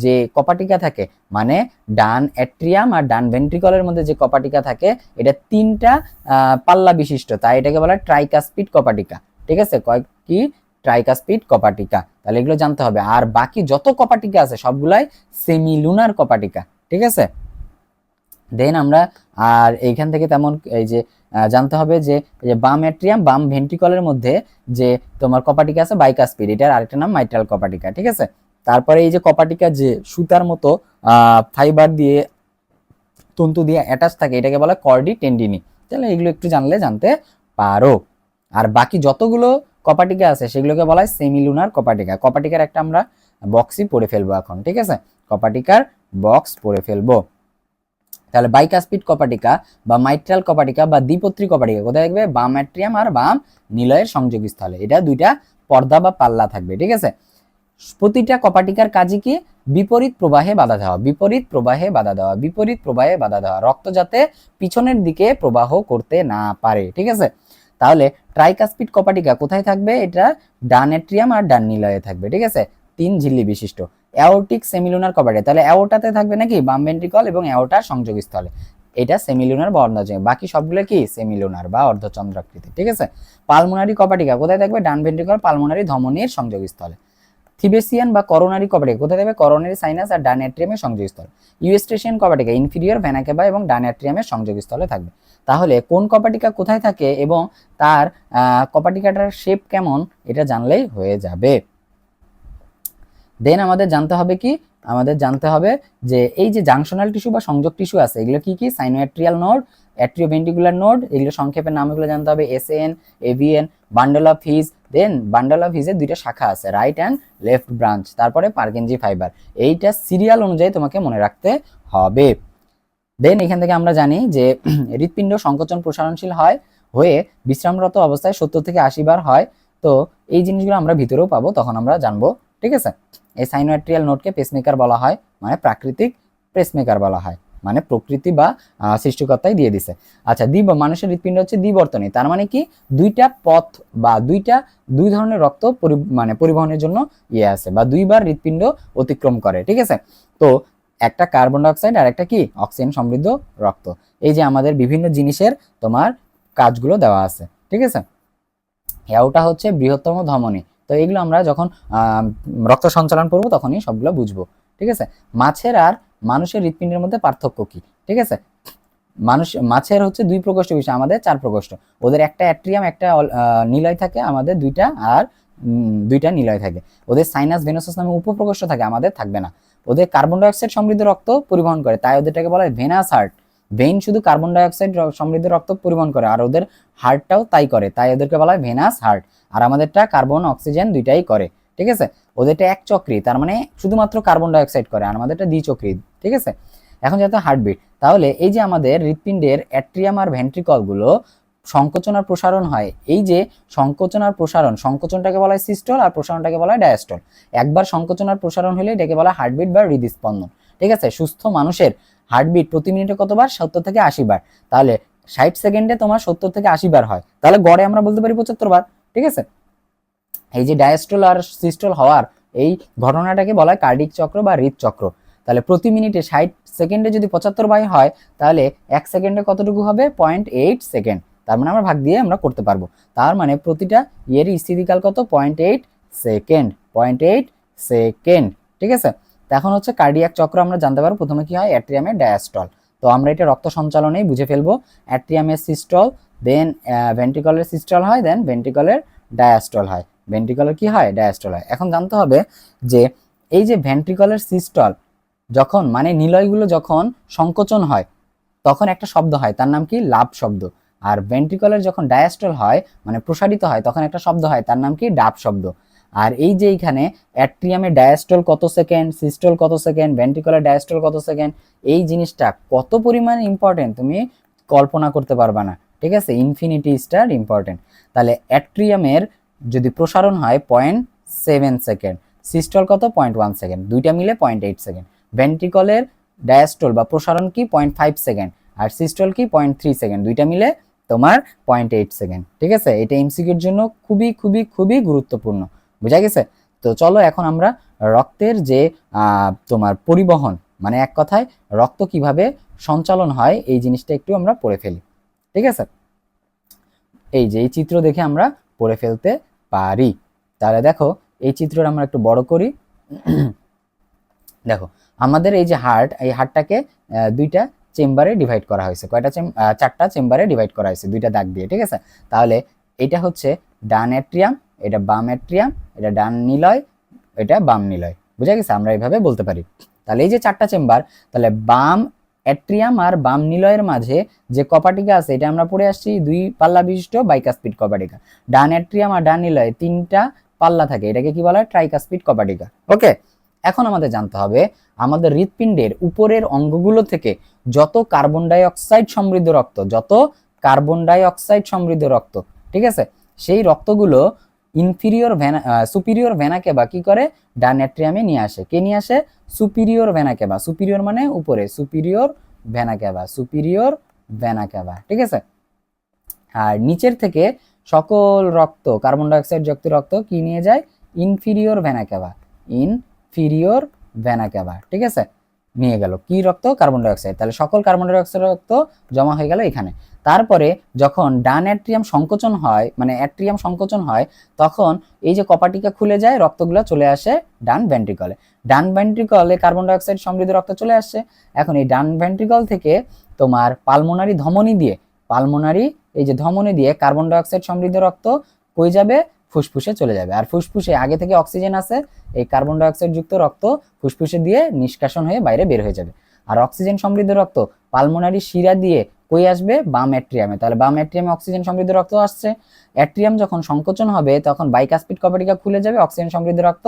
যে কপাটিকা থাকে, মানে ডান অ্যাট্রিয়াম আর ডান ভেন্ট্রিকলের মধ্যে যে কপাটিকা থাকে, এটা 3টা পাল্লা বিশিষ্ট, তাই এটাকে বলা হয় ট্রাইকাস্পিড কপাটিকা। ঠিক আছে, কি, ট্রাইকাস্পিড কপাটিকা। তাহলে এগুলো জানতে হবে। আর বাকি যত কপাটিকা আছে সবগুলাই সেমিলুনার কপাটিকা। ঠিক আছে, দেন আমরা আর এইখান থেকে তেমন এই যে জানতে হবে যে বাম অ্যাট্রিয়াম বাম ভেন্ট্রিকলের মধ্যে যে তোমার কপাটিকা আছে বাইকাস্পিড, এটার আরেকটা নাম মাইট্রাল কপাটিকা। ঠিক আছে, তারপরে এই যে কপাটিকা যে সুতার মতো ফাইবার দিয়ে তন্তু দিয়ে অ্যাটাচ থাকে, এটাকে বলা কর্ডি টেন্ডিনি। তাহলে এগুলো একটু জানলে জানতে পারো। আর বাকি যতগুলো কপাটিকা আছে সেগুলোকে বলা হয় সেমিলুনার কপাটিকা। কপাটিকার একটা আমরা বক্সই পড়ে ফেলবো এখন। ঠিক আছে, কপাটিকার বক্স পড়ে ফেলবো। তাহলে বাইকাস্পিড কপাটিকা বা মাইট্রাল কপাটিকা বা দ্বিপত্রী কপাটিকা কোথায় থাকবে, বাম অ্যাট্রিয়াম আর বাম নিলয়ের সংযোগস্থলে। এটা দুইটা পর্দা বা পাল্লা থাকবে। ঠিক আছে, প্রতিটা কপাটিকার কাজই কি, বিপরীত প্রবাহে বাধা দেওয়া, বিপরীত প্রবাহে বাধা দেওয়া, বিপরীত প্রবাহে বাধা দেওয়া, রক্ত যাতে পিছনের দিকে প্রবাহ করতে না পারে। ঠিক আছে, তাহলে ট্রাইকাস্পিড কপাটিকা কোথায় থাকবে, এটা ডান অ্যাট্রিয়াম আর ডান নিলয়ে থাকবে। ঠিক আছে, 3 ঝিল্লি বিশিষ্ট। অ্যাওর্টিক সেমিলুনার কপাটে, তাহলে অ্যাওর্টাতে থাকবে নাকি বাম ভেন্ট্রিকল এবং অ্যাওর্টার সংযোগস্থলে, এটা সেমিলুনার বা অর্ধচন্দ্রাকৃতি, বাকি সবগুলো কি সেমিলুনার বা অর্ধচন্দ্রাকৃতি, ঠিক আছে। পালমোনারি কপাটিকা কোথায় থাকবে? ডান ভেন্ট্রিকল পালমোনারি ধমনীর সংযোগস্থলে। থিবেসিয়ান বা করোনারি কপাটিকা কোথায় থাকবে? করোনারি সাইনাস আর ডান অ্যাট্রিয়ামের সংযোগস্থল। ইউস্ট্রেশিয়ান কপাটিকা ইনফিরিয়র ভেনা কেভা এবং ডান অ্যাট্রিয়ামের সংযোগস্থলে থাকবে। তাহলে কোন কপাটিকা কোথায় থাকে এবং তার কপাটিকাটার শেপ কেমন, এটা জানলেই হয়ে যাবে। দেন আমাদের জানতে হবে কি, আমাদের জানতে হবে যে এই যে জাংশনাল টিস্যু বা সংযোগ টিস্যু আছে এগুলো কি কি? সাইনোঅ্যাট্রিয়াল নোড, অ্যাট্রিওভেন্ট্রিকুলার নোড, এগুলো সংক্ষেপে নামগুলো জানতে হবে, SN, AVN, bundle of his. Then bundle of হিজের দুইটা শাখা আছে, রাইট অ্যান্ড লেফট ব্রাঞ্চ, তারপরে পার্কিনজি ফাইবার। এইটা সিরিয়াল অনুযায়ী তোমাকে মনে রাখতে হবে। দেন এখান থেকে আমরা জানি যে হৃৎপিণ্ড সংকোচন প্রসারণশীল হয়, হয়ে বিশ্রামরত অবস্থায় 70 থেকে 80 বার হয়। তো এই জিনিসগুলো আমরা ভিতরেও পাবো, তখন আমরা জানবো, ঠিক আছে। এই সাইনোঅ্যাট্রিয়াল নোডকে পেসমেকার বলা হয়, মানে প্রাকৃতিক পেসমেকার বলা হয়, মানে প্রকৃতি বা সৃষ্টিকর্তাই দিয়ে দিছে। আচ্ছা, মানুষের হৃৎপিণ্ড হচ্ছে দ্বিবর্তনী, তার মানে কি দুইটা পথ বা দুই ধরনের রক্ত মানে পরিবহনের জন্য আছে, বা দুইবার হৃৎপিণ্ড অতিক্রম করে, ঠিক আছে। তো একটা কার্বন ডাইঅক্সাইড আর একটা কি অক্সিজেন সমৃদ্ধ রক্ত। এই যে আমাদের বিভিন্ন জিনিসের তোমার কাজগুলো দেওয়া আছে, ঠিক আছে। এওটা হচ্ছে বৃহত্তম ধমনী। তো এগুলো আমরা যখন রক্ত সঞ্চালন করবো তখনই সবগুলো বুঝবো, ঠিক আছে। মাছের আর মানুষের হৃৎপিণ্ডের মধ্যে পার্থক্য কি, ঠিক আছে। মাছের হচ্ছে 2 প্রকোষ্ঠ বিষয়, আমাদের 4 প্রকোষ্ঠ। ওদের একটা অ্যাট্রিয়াম একটা নিলয় থাকে, আমাদের দুইটা, আর দুইটা নিলয় থাকে। ওদের সাইনাস ভেনোসাস নামে উপপ্রকোষ্ঠ থাকে, আমাদের থাকবে না। ওদের কার্বন ডাইঅক্সাইড সমৃদ্ধ রক্ত পরিবহন করে, তাই ওদেরটাকে বলা হয় ভেনাস হার্ট। ভেইন শুধু কার্বন ডাইঅক্সাইড সমৃদ্ধ রক্ত পরিবহন করে, আর ওদের হার্টটাও তাই করে, তাই ওদেরকে বলা হয় ভেনাস হার্ট। আর আমাদেরটা কার্বন অক্সিজেন দুইটাই করে, ঠিক আছে। ওদেরটা এক চক্রী, তার মানে শুধুমাত্র কার্বন ডাইঅক্সাইড করে, আর আমাদেরটা দ্বিচক্রী, ঠিক আছে। এখন যেহেতু হার্টবিট, তাহলে এই যে আমাদের হৃৎপিণ্ডের অ্যাট্রিয়াম আর ভেন্ট্রিকল গুলো সংকোচন আর প্রসারণ হয়, এই যে সংকোচন আর প্রসারণ, সংকোচনটাকে বলা হয় সিস্টল আর প্রসারণটাকে বলা হয় ডায়াস্টল। একবার সংকোচন আর প্রসারণ হলে এটাকে বলা হয় হার্টবিট বা হৃদস্পন্দন, ঠিক আছে। সুস্থ মানুষের হার্টবিট প্রতি মিনিটে কতবার? 70 থেকে 80 বার। তাহলে 60 সেকেন্ডে তোমার 70 থেকে 80 বার হয়, তাহলে গড়ে আমরা বলতে পারি 75 বার, ঠিক আছে। এই যে ডায়াস্টল আর সিস্টল হওয়ার এই ঘটনাটাকে বলা হয় কার্ডিক চক্র বা হৃদচক্র। তাহলে প্রতি মিনিটে 60 সেকেন্ডে যদি 75 বার হয়, তাহলে 1 সেকেন্ডে কতটুকু হবে? 0.8 সেকেন্ড। তার মানে আমরা ভাগ দিয়ে আমরা করতে পারবো। তার মানে প্রতিটা এর স্থিতিকাল কত? 0.8 সেকেন্ড, 0.8 সেকেন্ড, ঠিক আছে। এখন হচ্ছে কার্ডিয়াক চক্র আমরা জানতে পারবো। প্রথমে কি হয়? অ্যাট্রিয়ামের ডায়াস্টল। তো আমরা এটা রক্ত সঞ্চালনেই বুঝে ফেলবো। অ্যাট্রিয়ামের সিস্টল, দেন ভেন্ট্রিকলের সিস্টল হয়, দেন ভেন্ট্রিকলের ডায়াস্টল হয়, ভেন্ট্রিকলের কি হয়? ডায়াস্টল হয়। এখন জানতে হবে যে এই যে ভেন্ট্রিকলের সিস্টল যখন, মানে নিলয়গুলো যখন সংকোচন হয় তখন একটা শব্দ হয়, তার নাম কি? লাভ শব্দ। আর ভেন্ট্রিকলের যখন ডায়াস্টল হয়, মানে প্রসারিত হয়, তখন একটা শব্দ হয়, তার নাম কি? ডাব শব্দ। আর এই যে এইখানে অ্যাট্রিয়ামের ডায়াস্টল কত সেকেন্ড, সিস্টল কত সেকেন্ড, ভেন্ট্রিকলের ডায়াস্টল কত সেকেন্ড, এই জিনিসটা কত পরিমাণ ইম্পর্টেন্ট তুমি কল্পনা করতে পারবা না, ঠিক আছে। Infinity star important. তাহলে অ্যাট্রিয়ামের যদি প্রসারণ হয় 0.7 সেকেন্ড, সিস্টল কত? 0.1 সেকেন্ড, দুইটা মিলে 0.8 সেকেন্ড। ভেন্ট্রিকলের ডায়াস্টল বা প্রসারণ কি? 0.5 সেকেন্ড, আর সিস্টল কি? 0.3 সেকেন্ড, দুইটা মিলে তোমার 0.8 সেকেন্ড, ঠিক আছে। এটা এমসিকিউর জন্য খুবই খুবই খুবই গুরুত্বপূর্ণ, বুঝা গেছে? তো চলো এখন আমরা রক্তের যে তোমার পরিবহন, মানে এক কথায় রক্ত কিভাবে সঞ্চালন হয় এই জিনিসটা একটু আমরা পড়ে ফেলি, ঠিক আছে। এই যে এই চিত্র দেখে আমরা পড়ে ফেলতে পারি। তাহলে দেখো এই চিত্রটা আমরা একটু বড় করি। দেখো আমাদের এই যে হার্ট, এই হার্টটাকে দুইটা চেম্বারে ডিভাইড করা হয়েছে। কয়টা? 4টা চেম্বারে ডিভাইড করা হয়েছে দুইটা দাগ দিয়ে, ঠিক আছে। তাহলে এটা হচ্ছে ডান অ্যাট্রিয়াম, এটা বাম অ্যাট্রিয়াম, এটা ডান নিলয়, এটা বাম নিলয়, বুঝা গেছে? আমরা এইভাবে বলতে পারি। তাহলে এই যে 4টা চেম্বার, তাহলে বাম অ্যাট্রিয়াম আর বাম নিলয়ের মাঝে যে কপাটিকা আছে এটা আমরা পড়ে আসছি 2 পাল্লা বিশিষ্ট বাইকাসপিড কপাটিকা। ডান অ্যাট্রিয়াম আর ডান নিলয়ে 3টা পাল্লা থাকে, এটাকে কি বলা হয়? ট্রাইকাসপিড কপাটিকা। ওকে, এখন আমাদের জানতে হবে আমাদের হৃৎপিণ্ডের উপরের অঙ্গগুলো থেকে যত কার্বন ডাই অক্সাইড সমৃদ্ধ রক্ত, যত কার্বন ডাই অক্সাইড সমৃদ্ধ রক্ত, ঠিক আছে, সেই রক্তগুলো সুপিরিয়র ভেনা কেভা কি করে? ডান অ্যাট্রিয়ামে নিয়ে আসে। কে নিয়ে আসে? Superior vena কেভা। সুপিরিয়র মানে উপরে, সুপিরিয়র ভেনা কেভা, সুপিরিয়র ভেনা কেভা, ঠিক আছে। আর নিচের থেকে সকল রক্ত, কার্বন ডাই অক্সাইড যুক্ত রক্ত কি নিয়ে যায়? ইনফিরিয়র ভেনা কেভা, ইনফিরিয়র ভেনা ক্যাভা, ঠিক আছে, নিয়ে গেল কি রক্ত, কার্বন ডাইঅক্সাইড। তাহলে সকল কার্বন ডাইঅক্সাইড রক্ত জমা হয়ে গেল এখানে। তারপরে যখন ডান অ্যাট্রিয়াম সংকোচন হয়, মানে অ্যাট্রিয়াম সংকোচন হয়, তখন এই যে কপাটিকা খুলে যায়, রক্তগুলো চলে আসে ডান ভেন্ট্রিকলে। ডান ভেন্ট্রিকলে কার্বন ডাইঅক্সাইড সমৃদ্ধ রক্ত চলে আসছে। এখন এই ডান ভেন্ট্রিকল থেকে তোমার পালমোনারি ধমনী দিয়ে, পালমোনারি এই যে ধমনী দিয়ে কার্বন ডাইঅক্সাইড সমৃদ্ধ রক্ত কই যাবে, ফুসফুসে চলে যাবে। আর ফুসফুসে আগে থেকে অক্সিজেন আছে, এই কার্বন ডাইঅক্সাইড যুক্ত রক্ত ফুসফুসে দিয়ে নিষ্কাশন হয়ে বাইরে বের হয়ে যাবে। আর অক্সিজেন সমৃদ্ধ রক্ত পালমোনারি শিরা দিয়ে কই আসবে, বাম অ্যাট্রিয়ামে। তাহলে বাম অ্যাট্রিয়ামে অক্সিজেন সমৃদ্ধ রক্ত আসছে। অ্যাট্রিয়াম যখন সংকোচন হবে তখন বাইকাসপিড কপাটিকা খুলে যাবে, অক্সিজেন সমৃদ্ধ রক্ত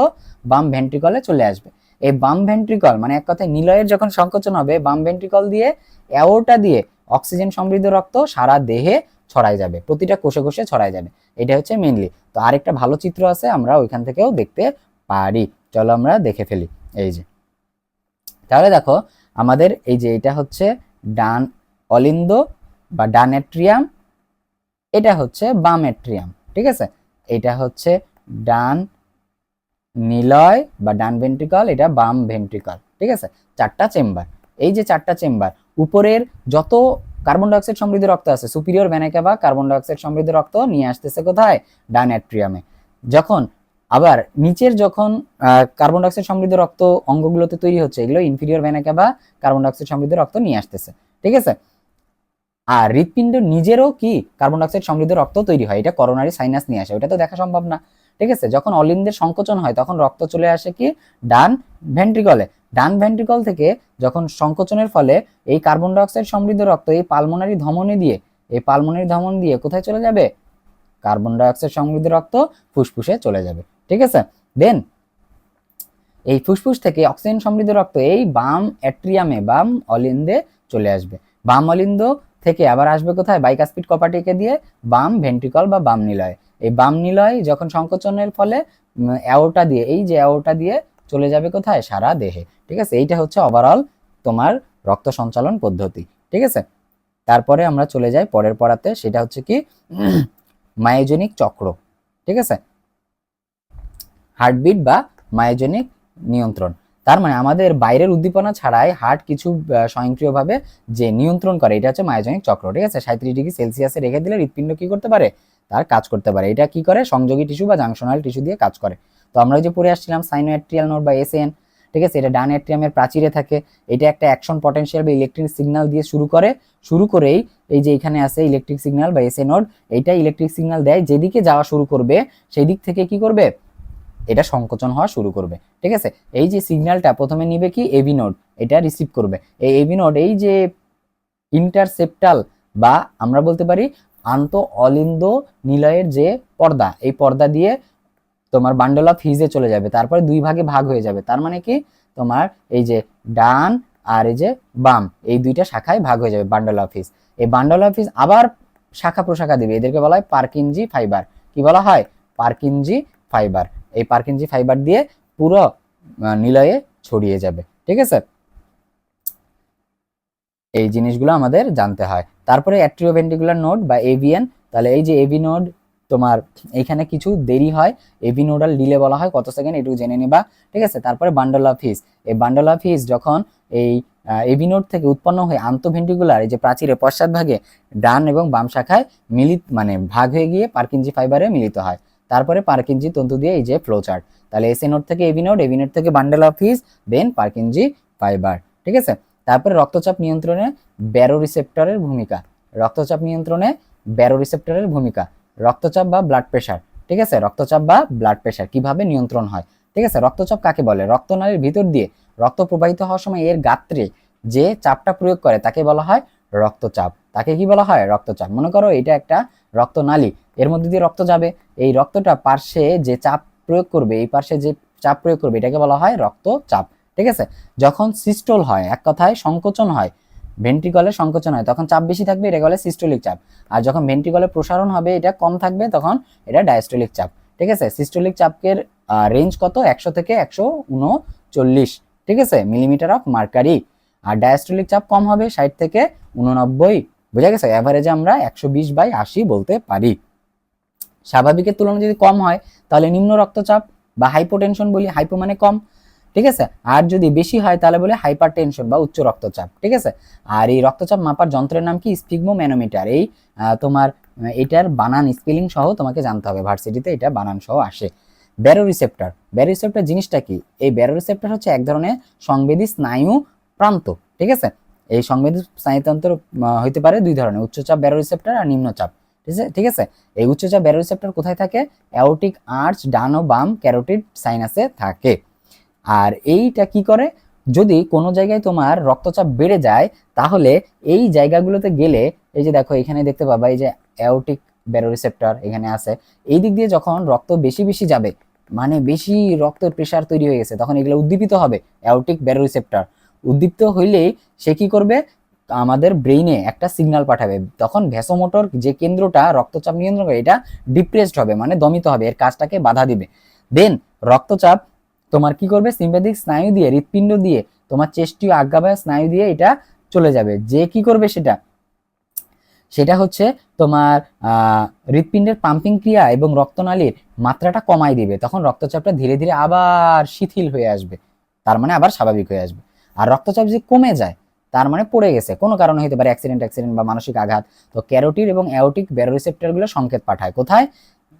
বাম ভেন্ট্রিকলে চলে আসবে। এই বাম ভেন্ট্রিকল মানে এক কথায় নিলয়ের যখন সংকোচন হবে, বাম ভেন্ট্রিকল দিয়ে অ্যাওর্টা দিয়ে অক্সিজেন সমৃদ্ধ রক্ত সারা দেহে ছড়ায় যাবে, প্রতিটা কোষে কোষে ছড়ায় যাবে। এটা হচ্ছে মেইনলি। তো আরেকটা ভালো চিত্র আছে, আমরা ওইখান থেকেও দেখতে পারি, চলো আমরা দেখে ফেলি। এই যে তাহলে দেখো আমাদের এই যে এটা হচ্ছে ডান অলিন্দ বা ডান অ্যাট্রিয়াম, এটা হচ্ছে বাম অ্যাট্রিয়াম, ঠিক আছে। এটা হচ্ছে ডান নিলয় বা ডান ভেন্ট্রিকল, এটা বাম ভেন্ট্রিকল, ঠিক আছে। চারটা চেম্বার। এই যে চারটা চেম্বার, উপরের যত কার্বন ডাইঅক্সাইড সমৃদ্ধ রক্ত আছে, সুপিরিয়র ভেনা ক্যাভা কার্বন ডাইঅক্সাইড সমৃদ্ধ রক্ত নিয়ে আসতেছে কোথায়, ডান অ্যাট্রিয়ামে। যখন আবার নিচের যখন কার্বন ডাইঅক্সাইড সমৃদ্ধ রক্ত অঙ্গগুলোতে তৈরি হচ্ছে, এগুলো ইনফিরিয়র ভেনা ক্যাভা কার্বন ডাইঅক্সাইড সমৃদ্ধ রক্ত নিয়ে আসতেছে, ঠিক আছে। আর হৃৎপিণ্ড নিজেরও কি কার্বন ডাইঅক্সাইড সমৃদ্ধ রক্ত তৈরি হয়, এটা করোনারি সাইনাস নিয়ে আসে, ওটা তো দেখা সম্ভব না, ঠিক আছে। যখন অলিন্দের সংকোচন হয় তখন রক্ত চলে আসে কি ডান ভেন্ট্রিকলে। ডান ভেন্ট্রিকল থেকে যখন সংকোচনের ফলে এই কার্বন ডাইঅক্সাইড সমৃদ্ধ রক্ত এই পালমোনারি ধমনী দিয়ে, এই পালমোনারি ধমনী দিয়ে কোথায় চলে যাবে, কার্বন ডাইঅক্সাইড সমৃদ্ধ রক্ত ফুসফুসে চলে যাবে, ঠিক আছে। দেন এই ফুসফুস থেকে অক্সিজেন সমৃদ্ধ রক্ত এই বাম অ্যাট্রিয়ামে, বাম অলিন্দে চলে আসবে। বাম অলিন্দ থেকে আবার আসবে কোথায়, বাইকাসপিড কপাটিকে দিয়ে বাম ভেন্ট্রিকল বা বাম নিলয়। এই বাম নিলয় যখন সংকোচনের ফলে অ্যাওর্টা দিয়ে, এই যে অ্যাওর্টা দিয়ে চলে যাবে কোথায়, সারা দেহে, ঠিক আছে। এইটা হচ্ছে ওভারঅল তোমার রক্ত সঞ্চালন পদ্ধতি, ঠিক আছে। তারপরে আমরা চলে যাই পরের পড়াতে, সেটা হচ্ছে কি মায়োজেনিক চক্র, ঠিক আছে, হার্টবিট বা মায়োজেনিক নিয়ন্ত্রণ। তার মানে আমাদের বাইরের উদ্দীপনা ছাড়াই হার্ট কিছু স্বয়ংক্রিয়ভাবে যে নিয়ন্ত্রণ করে, এটা হচ্ছে মায়োজেনিক চক্র, ঠিক আছে। 37°C রেখে দিলে হৃৎপিণ্ড কি করতে পারে, তার কাজ করতে পারে। এটা কি করে, সংযোগী টিস্যু বা জাংশনাল টিস্যু দিয়ে কাজ করে। তো আমরা যে পড়ে আসছিলাম সাইনোঅ্যাট্রিয়াল নোড বা এসএন, ঠিক আছে, এটা ডান অ্যাট্রিয়ামের প্রাচীরে থাকে। এটা একটা অ্যাকশন পটেনশিয়াল বা ইলেকট্রিক সিগন্যাল দিয়ে শুরু করেই এই যে এখানে আছে ইলেকট্রিক সিগন্যাল বা এসএ নোড, এইটা ইলেকট্রিক সিগন্যাল দেয়, যেদিকে যাওয়া শুরু করবে সেই দিক থেকে কি করবে, এটা সংকোচন হওয়া শুরু করবে, ঠিক আছে। এই যে সিগন্যালটা প্রথমে নিবে কি এবি নোড, এটা রিসিভ করবে। এই এবি নোড এই যে ইন্টারসেপ্টাল বা আমরা বলতে পারি আন্ত অলিন্দ নিলয়ের যে পর্দা, এই পর্দা দিয়ে তোমার বান্ডল অফ হিজে চলে যাবে, তারপরে দুই ভাগে ভাগ হয়ে যাবে। তার মানে কি তোমার এই যে ডান আর এই যে বাম, এই দুইটা শাখায় ভাগ হয়ে যাবে বান্ডল অফ হিজ। এই বান্ডল অফ হিজ আবার শাখা প্রশাখা দিবে, এদেরকে বলা হয় পার্কিনজি ফাইবার। কি বলা হয়, পার্কিনজি ফাইবার। এই পার্কিনজি ফাইবার দিয়ে পুরো নিলয়ে ছড়িয়ে যাবে, ঠিক আছে। এই জিনিসগুলো আমাদের জানতে হয়। তারপরে অ্যাট্রিওভেন্ট্রিকুলার নোড বা এভিএন। তাহলে এই যে এভি নোড তোমার এইখানে কিছু দেরি হয়, এভি নোডাল ডিলে বলা হয়, কত সেকেন্ড এটুকু জেনে নিবা, ঠিক আছে। তারপরে বান্ডল অফ হিজ, এই বান্ডল অফ হিজ যখন এই এভি নোড থেকে উৎপন্ন হয়ে আন্তঃভেন্ট্রিকুলার এই যে প্রাচীরে পশ্চাৎ ভাগে ডান এবং বাম শাখায় মানে ভাগ হয়ে গিয়ে পার্কিনজি ফাইবারে মিলিত হয়। তারপরে পার্কিনজি তন্তু দিয়ে এই যে ফ্লো চার্ট। তাহলে এসএ নোড থেকে এভি নোড থেকে bundle of his, then Purkinje fibre, ঠিক আছে। তারপরে রক্তচাপ নিয়ন্ত্রণে ব্যারো রিসেপ্টরের ভূমিকা, রক্তচাপ নিয়ন্ত্রণে ব্যারো রিসেপ্টরের ভূমিকা, রক্তচাপ বা ব্লাড প্রেশার, ঠিক আছে। রক্তচাপ বা ব্লাড প্রেশার কিভাবে নিয়ন্ত্রণ হয়, ঠিক আছে। রক্তচাপ কাকে বলে, রক্তনালীর ভিতর দিয়ে রক্ত প্রবাহিত হওয়ার সময় এর গাত্রে যে চাপটা প্রয়োগ করে তাকে বলা হয় রক্তচাপ। তাকে কি বলা হয়, রক্তচাপ। মনে করো এটা একটা রক্তনালী, এর মধ্যে দিয়ে রক্ত যাবে, এই রক্তটা পার্শ্বে যে চাপ প্রয়োগ করবে, এই পার্শ্বে যে চাপ প্রয়োগ করবে এটাকে বলা হয় রক্তচাপ, ঠিক আছে। যখন সিস্টোল হয়, এক কথায় সংকোচন হয়, ভেন্ট্রিকলে সংকোচন হয়, তখন চাপ বেশি থাকবে, এটা বলে সিস্টোলিক চাপ। আর যখন ভেন্ট্রিকলে প্রসারণ হবে, এটা কম থাকবে, তখন এটা ডায়াস্টোলিক চাপ, ঠিক আছে। সিস্টোলিক চাপের রেঞ্জ কত, 100 থেকে 139, ঠিক আছে, মিলিমিটার অফ মার্কারি। আর ডায়াস্টোলিক চাপ কম হবে, 60 থেকে 89, বোঝা গেছে। অ্যাভারেজে আমরা 120/80 বলতে পারি। স্বাভাবিকের তুলনায় যদি কম হয় তাহলে নিম্ন রক্তচাপ, বা হাইপোটেনশন বলি, হাইপো মানে কম, ঠিক আছে। আর যদি বেশি হয় তাহলে বলে হাইপার টেনশন বা উচ্চ রক্তচাপ, ঠিক আছে। আর এই রক্তচাপ মাপার যন্ত্রের নাম কি? স্পিগমোম্যানোমিটার। এই তোমার এটার বানান স্পেলিং সহ তোমাকে জানতে হবে, ভার্সিটিতে এটা বানান সহ আসে। ব্যারোরিসেপ্টর, ব্যারোরিসেপ্টর জিনিসটা কি? এই ব্যারোরিসেপ্টর হচ্ছে এক ধরনের সংবেদী স্নায়ু প্রান্ত, ঠিক আছে। এই সংবেদী স্নায়ুতন্ত্র হইতে পারে দুই ধরনের, উচ্চচাপ ব্যারোরিসেপ্টর আর নিম্নচাপ, ঠিক আছে। এই উচ্চচাপ ব্যারোরিসেপ্টর কোথায় থাকে? অ্যাওর্টিক আর্চ, ডান ও বাম ক্যারোটিড সাইনাসে থাকে। আর এইটা কি করে? যদি কোনো জায়গায় তোমার রক্তচাপ বেড়ে যায় তাহলে এই জায়গাগুলোতে গেলে, এই যে দেখো এখানে দেখতে পাবা এই যে অ্যাওর্টিক ব্যারোরিসেপ্টর এখানে আছে, এই দিক দিয়ে যখন রক্ত বেশি বেশি যাবে, মানে বেশি রক্তের প্রেসার তৈরি হয়ে গেছে, তখন এগুলো উদ্দীপিত হবে। অ্যাওর্টিক ব্যারোরিসেপ্টর উদ্দীপ্ত হইলেই সে কি করবে? আমাদের ব্রেইনে একটা সিগন্যাল পাঠাবে, তখন ভ্যাসোমোটর যে কেন্দ্রটা রক্তচাপ নিয়ন্ত্রণ করে এটা ডিপ্রেসড হবে, মানে দমিত হবে, এর কাজটাকে বাধা দিবে। দেন রক্তচাপ তোমার কি করবে? সিম্প্যাথিক স্নায়ু দিয়ে, হৃৎপিণ্ড দিয়ে, তোমার চেস্টীয় আজ্ঞাবাহী স্নায়ু দিয়ে এটা চলে যাবে। যে কি করবে সেটা হচ্ছে তোমার হৃৎপিণ্ডের পাম্পিং ক্রিয়া এবং রক্তনালীর মাত্রাটা কমাই দিবে, তখন রক্তচাপটা ধীরে ধীরে আবার শিথিল হয়ে আসবে, তার মানে আবার স্বাভাবিক হয়ে আসবে। আর রক্তচাপ যদি কমে যায় তার মানে পড়ে গেছে, কোনো কারণে হতে পারে অ্যাক্সিডেন্ট বা মানসিক আঘাত, তো ক্যারোটিড এবং অ্যাওর্টিক ব্যারোরিসেপ্টরগুলো সংকেত পাঠায় কোথায়?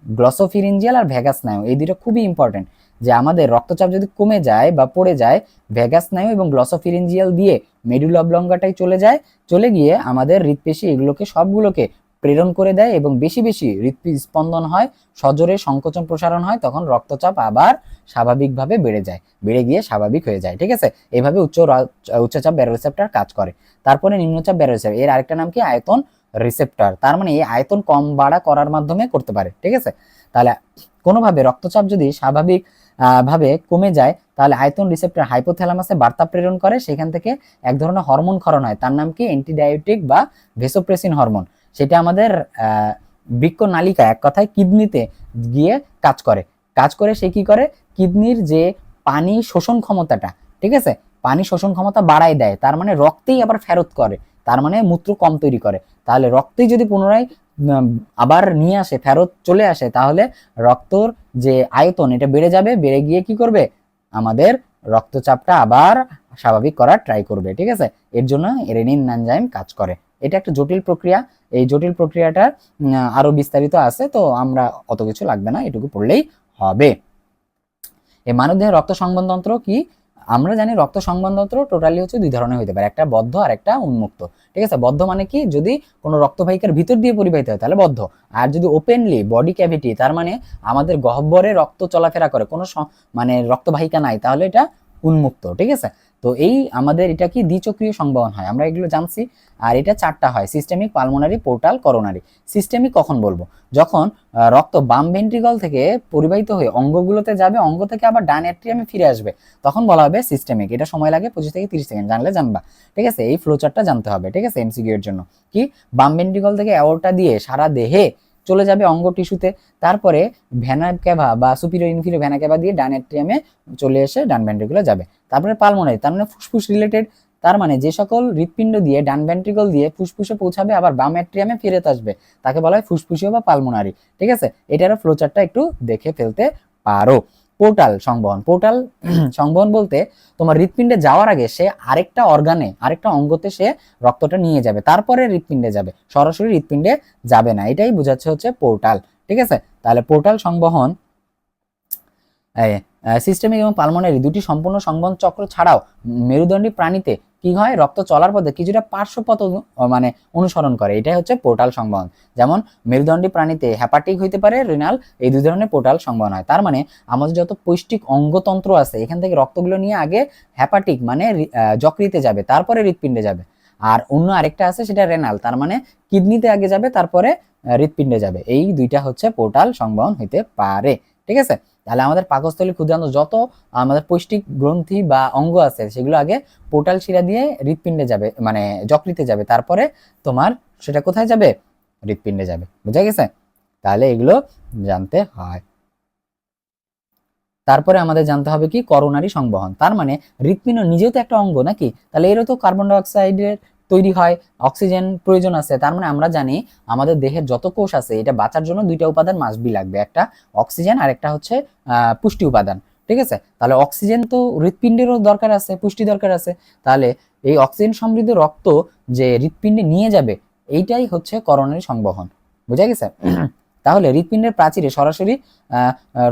গ্লসোফিরিঞ্জিয়াল আর ভ্যাগাস স্নায়ু, এই দুটো খুবই ইম্পর্টেন্ট। যে আমাদের রক্তচাপ যদি কমে যায় বা পড়ে যায়, ভ্যাগাস স্নায়ু এবং গ্লসোফিরিঞ্জিয়াল দিয়ে মেডুলা অবলঙ্গাটাই চলে যায়, চলে গিয়ে আমাদের হৃৎপেশি এগুলোকে সবগুলোকে প্রেরণ করে দেয় এবং বেশি বেশি হৃৎস্পন্দন হয়, সজোরে সংকোচন প্রসারণ হয়, তখন রক্তচাপ আবার স্বাভাবিকভাবে বেড়ে যায়, বেড়ে গিয়ে স্বাভাবিক হয়ে যায়, ঠিক আছে। এইভাবে উচ্চচাপ ব্যারোরিসেপ্টর কাজ করে। তারপরে নিম্নচাপ ব্যারোরিসেপ্টর, এর আরেকটা নাম কি? আয়তন রিসেপ্টর। তার মানে এই আয়তন কম বাড়া করার মাধ্যমে করতে পারে, ঠিক আছে। তাহলে কোনোভাবে রক্তচাপ যদি স্বাভাবিক ভাবে কমে যায় তাহলে আয়তন রিসেপ্টর হাইপোথ্যালামাসে বার্তা প্রেরণ করে, সেখান থেকে এক ধরনের হরমোন ক্ষরণ হয়, তার নাম কি? অ্যান্টিডায়োটিক বা ভেসোপ্রেসিন হরমোন। সেটা আমাদের বৃক্ক নালিকা, এক কথায় কিডনিতে গিয়ে কাজ করে সে কি করে? কিডনির যে পানি শোষণ ক্ষমতাটা, ঠিক আছে, পানি শোষণ ক্ষমতা বাড়ায় দেয়, তার মানে রক্তেই আবার ফেরত করে, তার মানে মূত্র কম তৈরি করে। তাহলে রক্তেই যদি পুনরায় আবার নিয়ে আসে, ফেরত চলে আসে, তাহলে রক্তর যে আয়তন এটা বেড়ে যাবে, বেড়ে গিয়ে কি করবে? আমাদের রক্তচাপটা আবার স্বাভাবিক করার ট্রাই করবে, ঠিক আছে। এর জন্য রেনিন এনজাইম কাজ করে। এটা একটা জটিল প্রক্রিয়া, এই জটিল প্রক্রিয়াটা আরো বিস্তারিত আছে, তো আমরা অত কিছু লাগবে না, এটুকু পড়লেই হবে। এই মানবদেহের রক্ত সংবহনতন্ত্র কি? আমরা জানি রক্ত সংবহনতন্ত্র টোটালি হচ্ছে দুই ধরনের হতে পারে, একটা বদ্ধ আর একটা উন্মুক্ত, ঠিক আছে। বদ্ধ মানে কি? যদি কোনো রক্তবাহিকার ভিতর দিয়ে পরিবাহিত হয় তাহলে বদ্ধ, আর যদি ওপেনলি বডি ক্যাভিটি, তার মানে আমাদের গহ্বরে রক্ত চলাফেরা করে, কোনো মানে রক্তবাহিকা নাই, তাহলে এটা উন্মুক্ত, ঠিক আছে। তো এই আমাদের এটা কি? দ্বিচক্রীয় সংবহন হয়, আমরা এগুলো জানছি। আর এটা চারটা হয়: systemic, pulmonary, portal, coronary. Systemic কখন বলবো? যখন রক্ত বাম ভেন্ট্রিকল থেকে পরিবাহিত হয়ে অঙ্গগুলোতে যাবে, অঙ্গ থেকে আবার ডান অ্যাট্রিয়ামে ফিরে আসবে, তখন বলা হবে সিস্টেমিক। এটা সময় লাগে 25 থেকে 30 সেকেন্ড, জানলে জানবা, ঠিক আছে। এই ফ্লোচার্টটা জানতে হবে, ঠিক আছে, এমসিকিউ এর জন্য। কি? বাম ভেন্ট্রিকল থেকে অ্যাওর্টা দিয়ে সারা দেহে চলে যাবে অঙ্গ টিস্যুতে, তারপরে ভেনা ক্যাভা বা সুপিরিয়র ইনফিরিয়র ভেনা ক্যাভা দিয়ে ডান অ্যাট্রিয়ামে চলে এসে ডান ভেন্ট্রিকুলে যাবে। তারপরে পালমোনারি, তার মানে ফুসফুস রিলেটেড, তার মানে যে সকল হৃৎপিণ্ড দিয়ে ডান ভেন্ট্রিকল দিয়ে ফুসফুসে পৌঁছাবে আবার বাম অ্যাট্রিয়ামে ফিরে আসবে, তাকে বলা হয় ফুসফুসীয় বা পালমোনারি, ঠিক আছে। এটারও ফ্লোচার্টটা একটু দেখে ফেলতে পারো। পোর্টাল সংবহন, পোর্টাল সংবহন বলতে তোমার হৃৎপিণ্ডে যাওয়ার আগে সে আরেকটা অর্গানে, আরেকটা অঙ্গতে সে রক্তটা নিয়ে যাবে, তারপরে হৃৎপিণ্ডে যাবে, সরাসরি হৃৎপিণ্ডে যাবে না, এটাই বোঝাচ্ছে হচ্ছে পোর্টাল, ঠিক আছে। তাহলে পোর্টাল সংবহন সিস্টেমিক এবং পালমোনারি দুটি সম্পূর্ণ সংবহন চক্র ছাড়াও মেরুদণ্ডী প্রাণীতে কি হয়? রক্ত চলার পথে কিছুটা পার্শ্বপথ মানে অনুসরণ করে, এটাই হচ্ছে পোর্টাল সংবহন। যেমন মেরুদণ্ডী প্রাণীতে হ্যাপাটিক হইতে পারে, রেনাল, এই দুই ধরনের পোর্টাল সংবহন হয়। তার মানে আমাদের যত পৌষ্টিক অঙ্গতন্ত্র আছে এখান থেকে রক্তগুলো নিয়ে আগে হ্যাপাটিক মানে যকৃতে যাবে, তারপরে হৃৎপিণ্ডে যাবে। আর অন্য আরেকটা আছে সেটা রেনাল, তার মানে কিডনিতে আগে যাবে, তারপরে হৃৎপিণ্ডে যাবে। এই দুইটা হচ্ছে পোর্টাল সংবহন হইতে পারে, ঠিক আছে। তাহলে আমাদের পাকস্থলী ক্ষুদ্রান্ত যত আমাদের পৌষ্টিক গ্রন্থি বা অঙ্গ আছে সেগুলো আগে পোর্টাল শিরা দিয়ে হৃৎপিণ্ডে যাবে, মানে যকৃতে যাবে, তারপরে তোমার সেটা কোথায় যাবে? হৃৎপিণ্ডে যাবে, বুঝা গেছে? তাহলে এগুলো জানতে হয়। তারপরে আমাদের জানতে হবে কি? করোনারি সংবহন। তার মানে হৃৎপিণ্ড নিজেও তো একটা অঙ্গ নাকি, তাহলে এরও তো কার্বন ডাই অক্সাইডের তৈরি হয়, অক্সিজেন প্রয়োজন আছে। তার মানে আমরা জানি আমাদের দেহের যত কোষ আছে এটা বাঁচার জন্য দুইটা উপাদান মাস্ট বি লাগবে, একটা অক্সিজেন আর একটা হচ্ছে পুষ্টি উপাদান। ঠিক আছে, তাহলে অক্সিজেন তো হৃৎপিণ্ডেরও দরকার আছে, পুষ্টি দরকার আছে। তাহলে এই অক্সিজেন সমৃদ্ধ রক্ত যে হৃৎপিণ্ডে নিয়ে যাবে এইটাই হচ্ছে করোনারি সংবহন। বুঝা গেছে? তাহলে হৃৎপিণ্ডের প্রাচীরে সরাসরি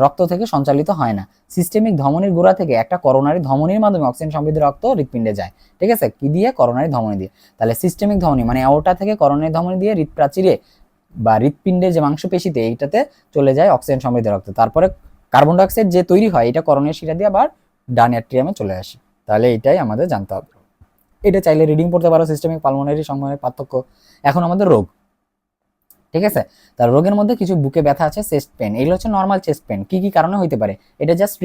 রক্ত থেকে সঞ্চালিত হয় না, সিস্টেমিক ধমনির গোড়া থেকে একটা করোনারি ধমনির মাধ্যমে অক্সিজেন সমৃদ্ধ রক্ত হৃৎপিণ্ডে যায়। ঠিক আছে, কি দিয়ে? করোনারি ধমনি দিয়ে। তাহলে সিস্টেমিক ধমনি মানে অ্যাওর্টা থেকে করোনারি ধমনি দিয়ে হৃৎপ্রাচীরে বা হৃৎপিণ্ডের যে মাংসপেশিতে এইটাতে চলে যায় অক্সিজেন সমৃদ্ধ রক্ত। তারপরে কার্বন ডাইঅক্সাইড যে তৈরি হয় এটা করোনারি শিরা দিয়ে আবার ডান অ্যাট্রিয়ামে চলে আসে। তাহলে এটাই আমাদের জানতে হবে। এটা চাইলে রিডিং পড়তে পারো, সিস্টেমিক পালমোনারি সংবহনের পার্থক্য। এখন আমাদের রোগ। ঠিক আছে, তার রোগের মধ্যে কিছু বুকে ব্যথা আছে, চেস্ট পেন, এগুলো হচ্ছে নর্মাল চেস্ট পেন। কি কি কারণে হইতে পারে এটা জাস্ট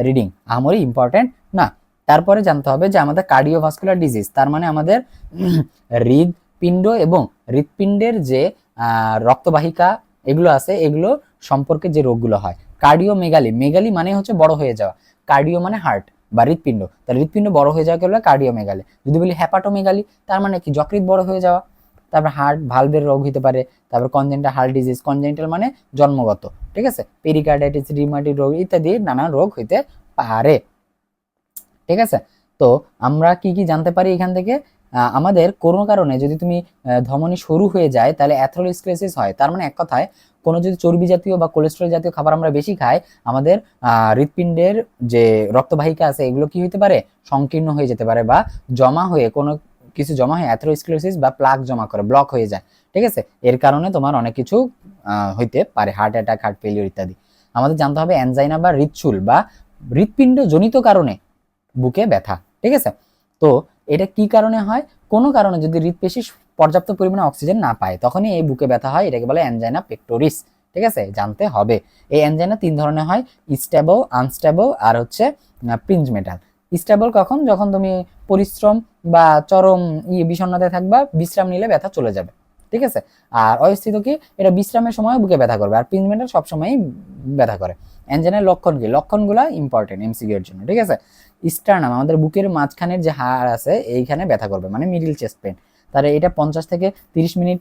রিডিং, আমারই ইম্পর্টেন্ট না। তারপরে জানতে হবে যে আমাদের কার্ডিওভাস্কুলার ডিজিজ, তার মানে আমাদের হৃদপিণ্ড এবং হৃদপিণ্ডের যে রক্তবাহিকা এগুলো আছে এগুলো সম্পর্কে যে রোগগুলো হয়। কার্ডিওমেগালি, মেগালি মানে হচ্ছে বড় হয়ে যাওয়া, কার্ডিও মানে হার্ট বা হৃদপিণ্ড, তাহলে হৃদপিণ্ড বড় হয়ে যাওয়াকে বলে কার্ডিওমেগালি। যদি বলি হ্যাপাটোমেগালি তার মানে কি? যকৃৎ বড় হয়ে যাওয়া। তারপর হার্ট ভালভের রোগ হতে পারে। তারপর কনজেন্টাল হার্ট ডিজিজ, কনজেন্টাল মানে জন্মগত। ঠিক আছে, পেরিকার্ডাইটিস, রিউমাটিক রোগ ইত্যাদি নানা রোগ হইতে পারে। ঠিক আছে, তো আমরা কি কি জানতে পারি এখান থেকে? আমাদের কোনো কারণে যদি তুমি ধমনী সরু হয়ে যায় তাহলে অ্যাথেরোস্ক্লেরোসিস হয়। তার মানে এক কথায় কোনো যদি চর্বি জাতীয় বা কোলেস্টেরল জাতীয় খাবার আমরা বেশি খাই, আমাদের হৃৎপিণ্ডের যে রক্তবাহিকা আছে এগুলো কি হতে পারে? সংকীর্ণ হয়ে যেতে পারে বা জমা হয়ে কোনো কিছু জমা হয়ে অ্যাথেরোস্ক্লেরোসিস বা প্লাক জমা করে ব্লক হয়ে যায়। ঠিক আছে, এর কারণে তোমার অনেক কিছু হইতে পারে, হার্ট অ্যাটাক, হার্ট ফেলিওর ইত্যাদি। আমাদের জানতে হবে অ্যানজাইনা বা হৃদচুল বা হৃৎপিণ্ড জনিত কারণে বুকে ব্যথা। ঠিক আছে, তো এটা কি কারণে হয়? কোনো কারণে যদি হৃৎপেশি পর্যাপ্ত পরিমাণে অক্সিজেন না পায় তখনই এই বুকে ব্যথা হয়, এটাকে বলে অ্যানজাইনা পেক্টোরিস। ঠিক আছে, জানতে হবে। এই অ্যানজাইনা তিন ধরনের হয়, স্টেবল, আনস্টেবল আর হচ্ছে প্রিঞ্জ মেটাল। স্টেবল কখন? যখন তুমি পরিশ্রম বা চরম বিষণ্ণতায় থাকবা, বিশ্রাম নিলে ব্যথা চলে যাবে। ঠিক আছে, আর অস্থিত কি? এটা বিশ্রামের সময় বুকে ব্যথা করবে। আর প্রিঞ্জ মেটাল সবসময়ই ব্যথা করে। অ্যানজাইনার লক্ষণ কি? লক্ষণগুলো ইম্পর্টেন্ট এমসিকিউ এর জন্য। ঠিক আছে, স্টার্নাম আমাদের বুকের মাঝখানের যে হাড় আছে এইখানে ব্যথা করবে, মানে মিডিল চেস্ট পেন। তাহলে এটা 50 থেকে 30 মিনিট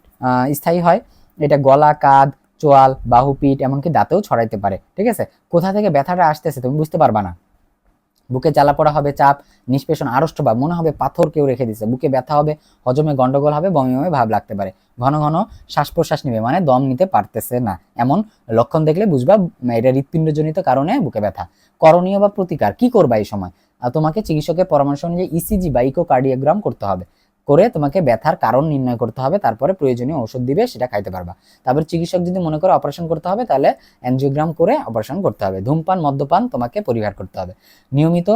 স্থায়ী হয়। এটা গলা, কাঁধ, চোয়াল, বাহু, পিঠ এমনকি দাঁতেও ছড়াইতে পারে। ঠিক আছে, কোথা থেকে ব্যথাটা আসতেছে তুমি বুঝতে পারবা না। বুকে জ্বালা পড়া হবে, চাপ, নিষ্পেষণ, আড়ষ্ট ভাব, মনে হবে পাথর কেউ রেখে দিছে। বুকে ব্যথা হবে, হজমে গন্ডগোল হবে, বমি বমি ভাব লাগতে পারে। ঘন ঘন শ্বাস প্রশ্বাস নিবে, মানে দম নিতে পারতেছে না। এমন লক্ষণ দেখলে বুঝবা এটা হৃৎপিণ্ডজনিত কারণে বুকে ব্যথা। করণীয় বা প্রতিকার কি করবা এই সময়? তোমাকে চিকিৎসকের পরামর্শ অনুযায়ী ইসিজি বা ইকোকার্ডিওগ্রাম করতে হবে, করে তোমাকে ব্যথার কারণ নির্ণয় করতে হবে। তারপরে প্রয়োজনীয় ওষুধ দিবে, সেটা খাইতে পারবা। তারপর চিকিৎসক যদি মনে করে অপারেশন করতে হবে তাহলে অ্যানজিওগ্রাম করে অপারেশন করতে হবে। ধূমপান, মদ্যপান তোমাকে পরিহার করতে হবে। নিয়মিত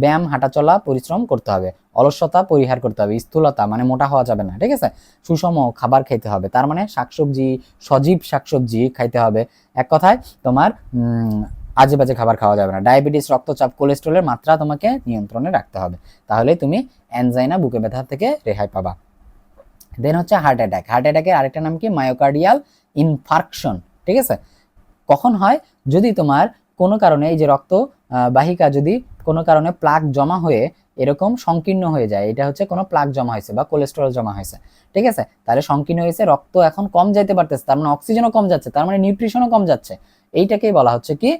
ব্যায়াম, হাঁটাচলা, পরিশ্রম করতে হবে। অলসতা পরিহার করতে হবে। স্থূলতা মানে মোটা হওয়া যাবে না। ঠিক আছে, সুষম খাবার খেতে হবে, তার মানে শাকসবজি, সজীব শাকসবজি খাইতে হবে। এক কথায় তোমার আজে বাজে খাবার খাওয়া যাবে না। ডায়াবেটিস, রক্তচাপ, কোলেস্টেরলের মাত্রা তোমাকে নিয়ন্ত্রণে রাখতে হবে, তাহলে তুমি অ্যানজাইনা বুকে ব্যথা থেকে রেহাই পাবা। দেন হচ্ছে হার্ট অ্যাটাক। হার্ট অ্যাটাকের আরেকটা নাম কি? Myocardial infarction. ঠিক আছে, কখন হয়? যদি তোমার কোনো কারণে এই যে রক্ত বাহিকা যদি কোনো কারণে প্লাক জমা হয়ে এরকম সংকীর্ণ হয়ে যায়, এটা হচ্ছে কোনো প্লাক জমা হয়েছে বা কোলেস্টেরল জমা হয়েছে। ঠিক আছে, তাহলে সংকীর্ণ হয়েছে, রক্ত এখন কম যাইতে পারতেছে, তার মানে অক্সিজেনও কম যাচ্ছে, তার মানে নিউট্রিশনও কম যাচ্ছে। এইটাকেই বলা হচ্ছে কি?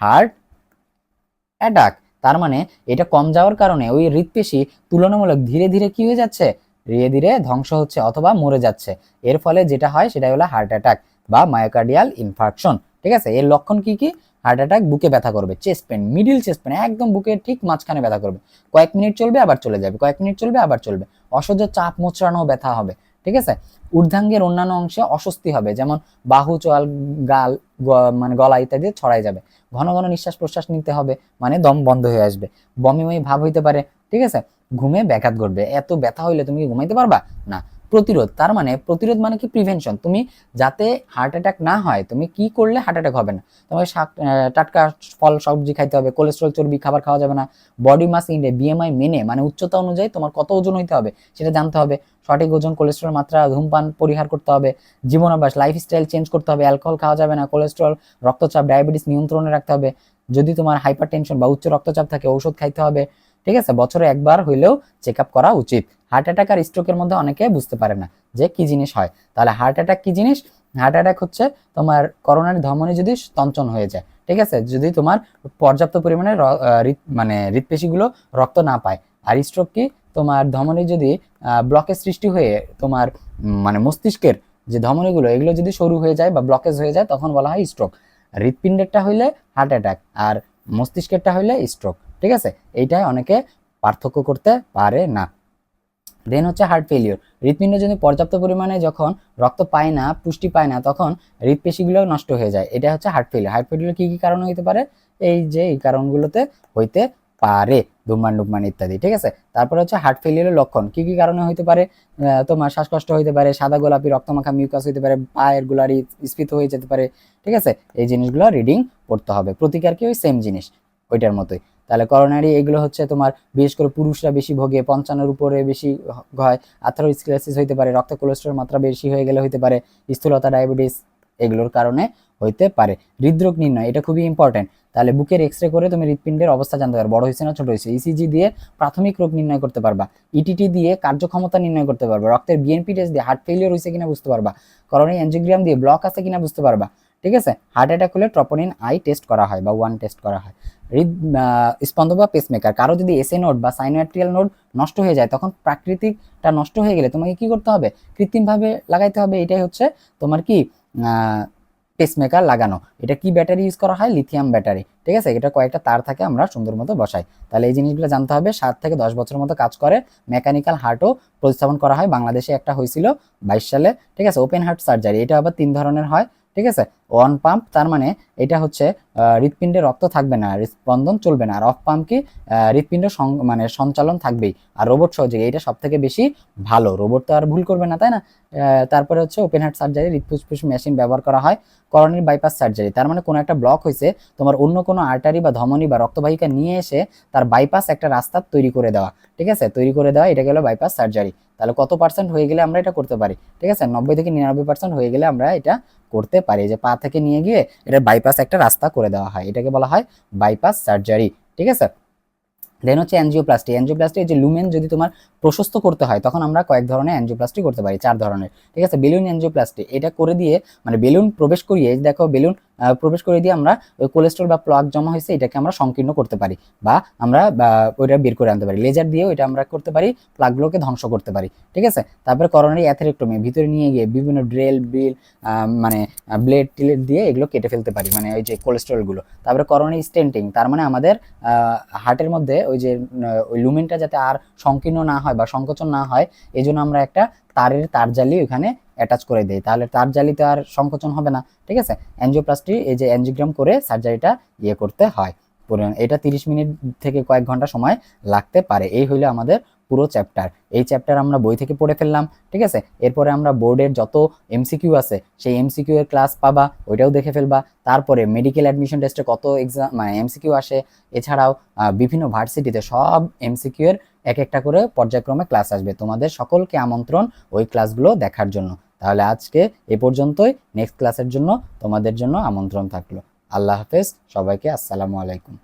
Heart attack. তার মানে এটা কম যাওয়ার কারণে ওই হৃৎপেশি তুলনামূলক ধীরে ধীরে কি হয়ে যাচ্ছে? ধীরে ধীরে ধ্বংস হচ্ছে অথবা মরে যাচ্ছে। এর ফলে যেটা হয় সেটা হলো হার্ট অ্যাটাক বা মায়োকার্ডিয়াল ইনফার্কশন। ঠিক আছে, এর লক্ষণ কি কি? হার্ট অ্যাটাক, বুকে ব্যথা করবে, chest pain, middle chest pain, একদম বুকের ঠিক মাঝখানে ব্যথা করবে, কয়েক মিনিট চলবে আবার চলে যাবে, কয়েক মিনিট চলবে আবার চলবে। অসহ্য চাপ, মোচড়ানো ব্যথা হবে। ঠিক আছে, ঊর্ধ্বাঙ্গের অন্যান্য অংশে অস্বস্তি হবে, যেমন বাহু, চোয়াল, গাল, মানে গলা ইত্যাদি ছড়াই যাবে। ঘন ঘন নিঃশ্বাস প্রশ্বাস নিতে হবে, মানে দম বন্ধ হয়ে আসবে। বমি বমি ভাব হইতে পারে। ঠিক আছে, ঘুমে ব্যাঘাত ঘটবে। এত ব্যথা হইলে তুমি ঘুমাইতে পারবা না। প্রতিরোধ, তার মানে প্রতিরোধ মানে কি? প্রিভেনশন। তুমি যাতে হার্ট অ্যাটাক না হয় তুমি কি করলে হার্ট অ্যাটাক হবে না? তোমাকে টাটকা ফল সবজি খাইতে হবে, কোলেস্ট্রল চর্বি খাবার খাওয়া যাবে না। বডি মাস ইন্ডেক্স, বিএমআই মেনে, মানে উচ্চতা অনুযায়ী তোমার কত ওজন হইতে হবে সেটা জানতে হবে। সঠিক ওজন, কোলেস্ট্রল মাত্রা, ধূমপান পরিহার করতে হবে। জীবনাভ্যাস, লাইফস্টাইল চেঞ্জ করতে হবে। অ্যালকোহল খাওয়া যাবে না। কোলেস্ট্রল, রক্তচাপ, ডায়াবেটিস নিয়ন্ত্রণে রাখতে হবে। যদি তোমার হাইপারটেনশন বা উচ্চ রক্তচাপ থাকে ওষুধ খাইতে হবে। ঠিক আছে, বছরে একবার হইলেও চেক আপ করা উচিত। হার্ট অ্যাটাক আর স্ট্রোকের মধ্যে অনেকে বুঝতে পারে না যে কি জিনিস হয়। তাহলে হার্ট অ্যাটাক কি জিনিস? হার্ট অ্যাটাক হচ্ছে তোমার করোনারি ধমনী যদি স্তঞ্চন হয়ে যায়, ঠিক আছে, যদি তোমার পর্যাপ্ত পরিমাণে মানে হৃৎপেশিগুলো রক্ত না পায়। আর স্ট্রোক কি? তোমার ধমনী যদি ব্লকের সৃষ্টি হয়ে তোমার মানে মস্তিষ্কের যে ধমনীগুলো এগুলো যদি সরু হয়ে যায় বা ব্লকেজ হয়ে যায় তখন বলা হয় স্ট্রোক। হৃৎপিণ্ডেরটা হইলে হার্ট অ্যাটাক আর মস্তিষ্কেরটা হইলে স্ট্রোক। ঠিক আছে, এইটাই অনেকে পার্থক্য করতে পারে না। দেন হচ্ছে হার্ট ফেলিওর। হৃৎপিণ্ড যদি পর্যাপ্ত পরিমাণে যখন রক্ত পায় না, পুষ্টি পায় না, তখন হৃৎপেশিগুলো নষ্ট হয়ে যায়। এটা হচ্ছে হার্ট ফেলিওর। হার্ট ফেলিওর কি কি কারণে হইতে পারে? এই যে এই কারণগুলোতে হইতে পারে, ধূমপান ইত্যাদি। ঠিক আছে, তারপরে হচ্ছে হার্ট ফেলিওরের লক্ষণ কি কি কারণে হইতে পারে? তোমার শ্বাসকষ্ট হইতে পারে, সাদা গোলাপি রক্তমাখা মিউকাস হইতে পারে, পায়ের গুলারি স্ফীত হয়ে যেতে পারে। ঠিক আছে, এই জিনিসগুলো রিডিং পড়তে হবে। প্রতিকার কি? ওই সেম জিনিস, ওইটার মতোই। তাহলে করোনারি এগুলো হচ্ছে তোমার বিশেষ করে পুরুষরা বেশি ভোগে, 55 উপরে বেশি হয়। আথেরোস্ক্লেরোসিস হইতে পারে, রক্তে কোলেস্টেরল মাত্রা বেশি হয়ে গেলে হইতে পারে, স্থূলতা, ডায়াবেটিস এগুলোর কারণে হইতে পারে। হৃদরোগ নির্ণয়, এটা খুবই ইম্পর্টেন্ট। তাহলে বুকের এক্সরে করে তুমি হৃৎপিণ্ডের অবস্থা জানতে পারবে, বড় হয়েছে না ছোট হয়েছে। ইসিজি দিয়ে প্রাথমিক রোগ নির্ণয় করতে পারবা, ইটিটি দিয়ে কার্যক্ষমতা নির্ণয় করতে পারবা, রক্তের বিএনপি টেস্ট দিয়ে হার্ট ফেলিওর হয়েছে কিনা বুঝতে পারবা, করোনারি অ্যাঞ্জিওগ্রাম দিয়ে ব্লক আছে কিনা বুঝতে পারবা। ঠিক আছে, হার্ট অ্যাটাক হলে ট্রপোনিন আই টেস্ট করা হয় বা 1 টেস্ট করা হয়। স্পন্দন বা পেসমেকার, কারো যদি এসএ নোড বা সাইনোয়াট্রিয়াল নোড নষ্ট হয়ে যায়, তখন প্রাকৃতিকটা নষ্ট হয়ে গেলে তোমাকে কি করতে হবে? কৃত্রিমভাবে লাগাইতে হবে। এটাই হচ্ছে তোমার কি পেসমেকার লাগানো। এটা কি ব্যাটারি ইউজ করা হয়? Lithium battery. ঠিক আছে, এটা কয়েকটা তার থাকে, আমরা সুন্দর মতো বসাই। তাহলে এই জিনিসগুলো জানতে হবে। 7 থেকে 10 বছরের মতো কাজ করে। মেকানিক্যাল হার্টও প্রতিস্থাপন করা হয়, বাংলাদেশে একটা হয়েছিল 22 সালে। ঠিক আছে, ওপেন হার্ট সার্জারি, এটা আবার 3 ধরনের হয়। ঠিক আছে, অন পাম্প তার মানে এটা হচ্ছে হৃৎপিণ্ডে রক্ত থাকবে না, স্পন্দন চলবে না। আর অফ পাম্প কি? হৃৎপিণ্ড মানে সঞ্চালন থাকবেই। আর রোবট সহযোগী, এটা সব থেকে বেশি ভালো। রোবট তো আর ভুল করবে না, তাই না? তারপরে হচ্ছে ওপেন হার্ট সার্জারি, হৃৎফুসফুস মেশিন ব্যবহার করা হয়। করোনারি বাইপাস সার্জারি, তার মানে কোনো একটা ব্লক হয়েছে, তোমার অন্য কোনো আর্টারি বা ধমনী বা রক্তবাহিকা নিয়ে এসে তার বাইপাস একটা রাস্তা তৈরি করে দেওয়া। ঠিক আছে, তৈরি করে দেওয়া, এটা গেল বাইপাস সার্জারি। তাহলে কত পার্সেন্ট হয়ে গেলে আমরা এটা করতে পারি? ঠিক আছে, 90 থেকে 99% হয়ে গেলে আমরা এটা করতে পারি। যে পা থেকে নিয়ে গিয়ে এটা বাইপাস একটা রাস্তা করে দেওয়া হয়, এটাকে বলা হয় বাইপাস সার্জারি। ঠিক আছে, দেন হচ্ছে অ্যাঞ্জিওপ্লাস্টি। অ্যাঞ্জিওপ্লাস্টি, যে লুমেন যদি তোমার প্রশস্ত করতে হয় তখন আমরা কয়েক ধরনের অ্যাঞ্জিওপ্লাস্টি করতে পারি, 4 ধরনের। ঠিক আছে, বেলুন অ্যাঞ্জিওপ্লাস্টি, এটা করে দিয়ে মানে বেলুন প্রবেশ করিয়ে, দেখো বেলুন প্রবেশ করে দিয়ে আমরা ওই কোলেস্ট্রল বা প্লাক জমা হয়েছে এটাকে আমরা সংকীর্ণ করতে পারি, বা আমরা ওইটা বের করে আনতে পারি। লেজার দিয়েও এটা আমরা করতে পারি, প্লাকগুলোকে ধ্বংস করতে পারি। ঠিক আছে, তারপরে করোনারি অ্যাথেরেক্টমি, ভিতরে নিয়ে গিয়ে বিভিন্ন ড্রেল বিল মানে ব্লেড টিলেট দিয়ে এগুলো কেটে ফেলতে পারি, মানে ওই যে কোলেস্ট্রলগুলো। তারপরে করোনারি স্টেন্টিং, তার মানে আমাদের হার্টের মধ্যে ওই যে ওই লুমেনটা যাতে আর সংকীর্ণ না হয় বা সংকোচন না হয়, এই জন্য আমরা একটা তার জালি ওখানে অ্যাটাচ করে দেই, তাহলে তার জালিতে আর সংকোচন হবে না। ঠিক আছে, অ্যাঞ্জিওপ্লাস্টি, এই যে অ্যাঞ্জিওগ্রাম করে সার্জারিটা করতে হয়। এটা 30 মিনিট থেকে কয়েক ঘন্টা সময় লাগতে পারে। এই হইলো আমাদের পুরো চ্যাপ্টার। এই চ্যাপ্টার আমরা বই থেকে পড়ে ফেললাম। ঠিক আছে, এরপরে আমরা বোর্ডের যত এমসিকিউ আছে সেই এমসিকিউ এর ক্লাস পাবা, ওইটাও দেখে ফেলবা। তারপরে মেডিকেল অ্যাডমিশন টেস্টে কত এক্সাম মানে এমসিকিউ আসে, এছাড়াও বিভিন্ন ভার্সিটিতে সব এমসিকিউ এর এক একটা করে পর্যায়ক্রমে ক্লাস আসবে। তোমাদের সকলকে আমন্ত্রণ ওই ক্লাসগুলো দেখার জন্য। তাহলে আজকে এ পর্যন্তই, নেক্সট ক্লাসের জন্য তোমাদের জন্য আমন্ত্রণ থাকলো। আল্লাহ হাফেজ সবাইকে, আসসালামু আলাইকুম।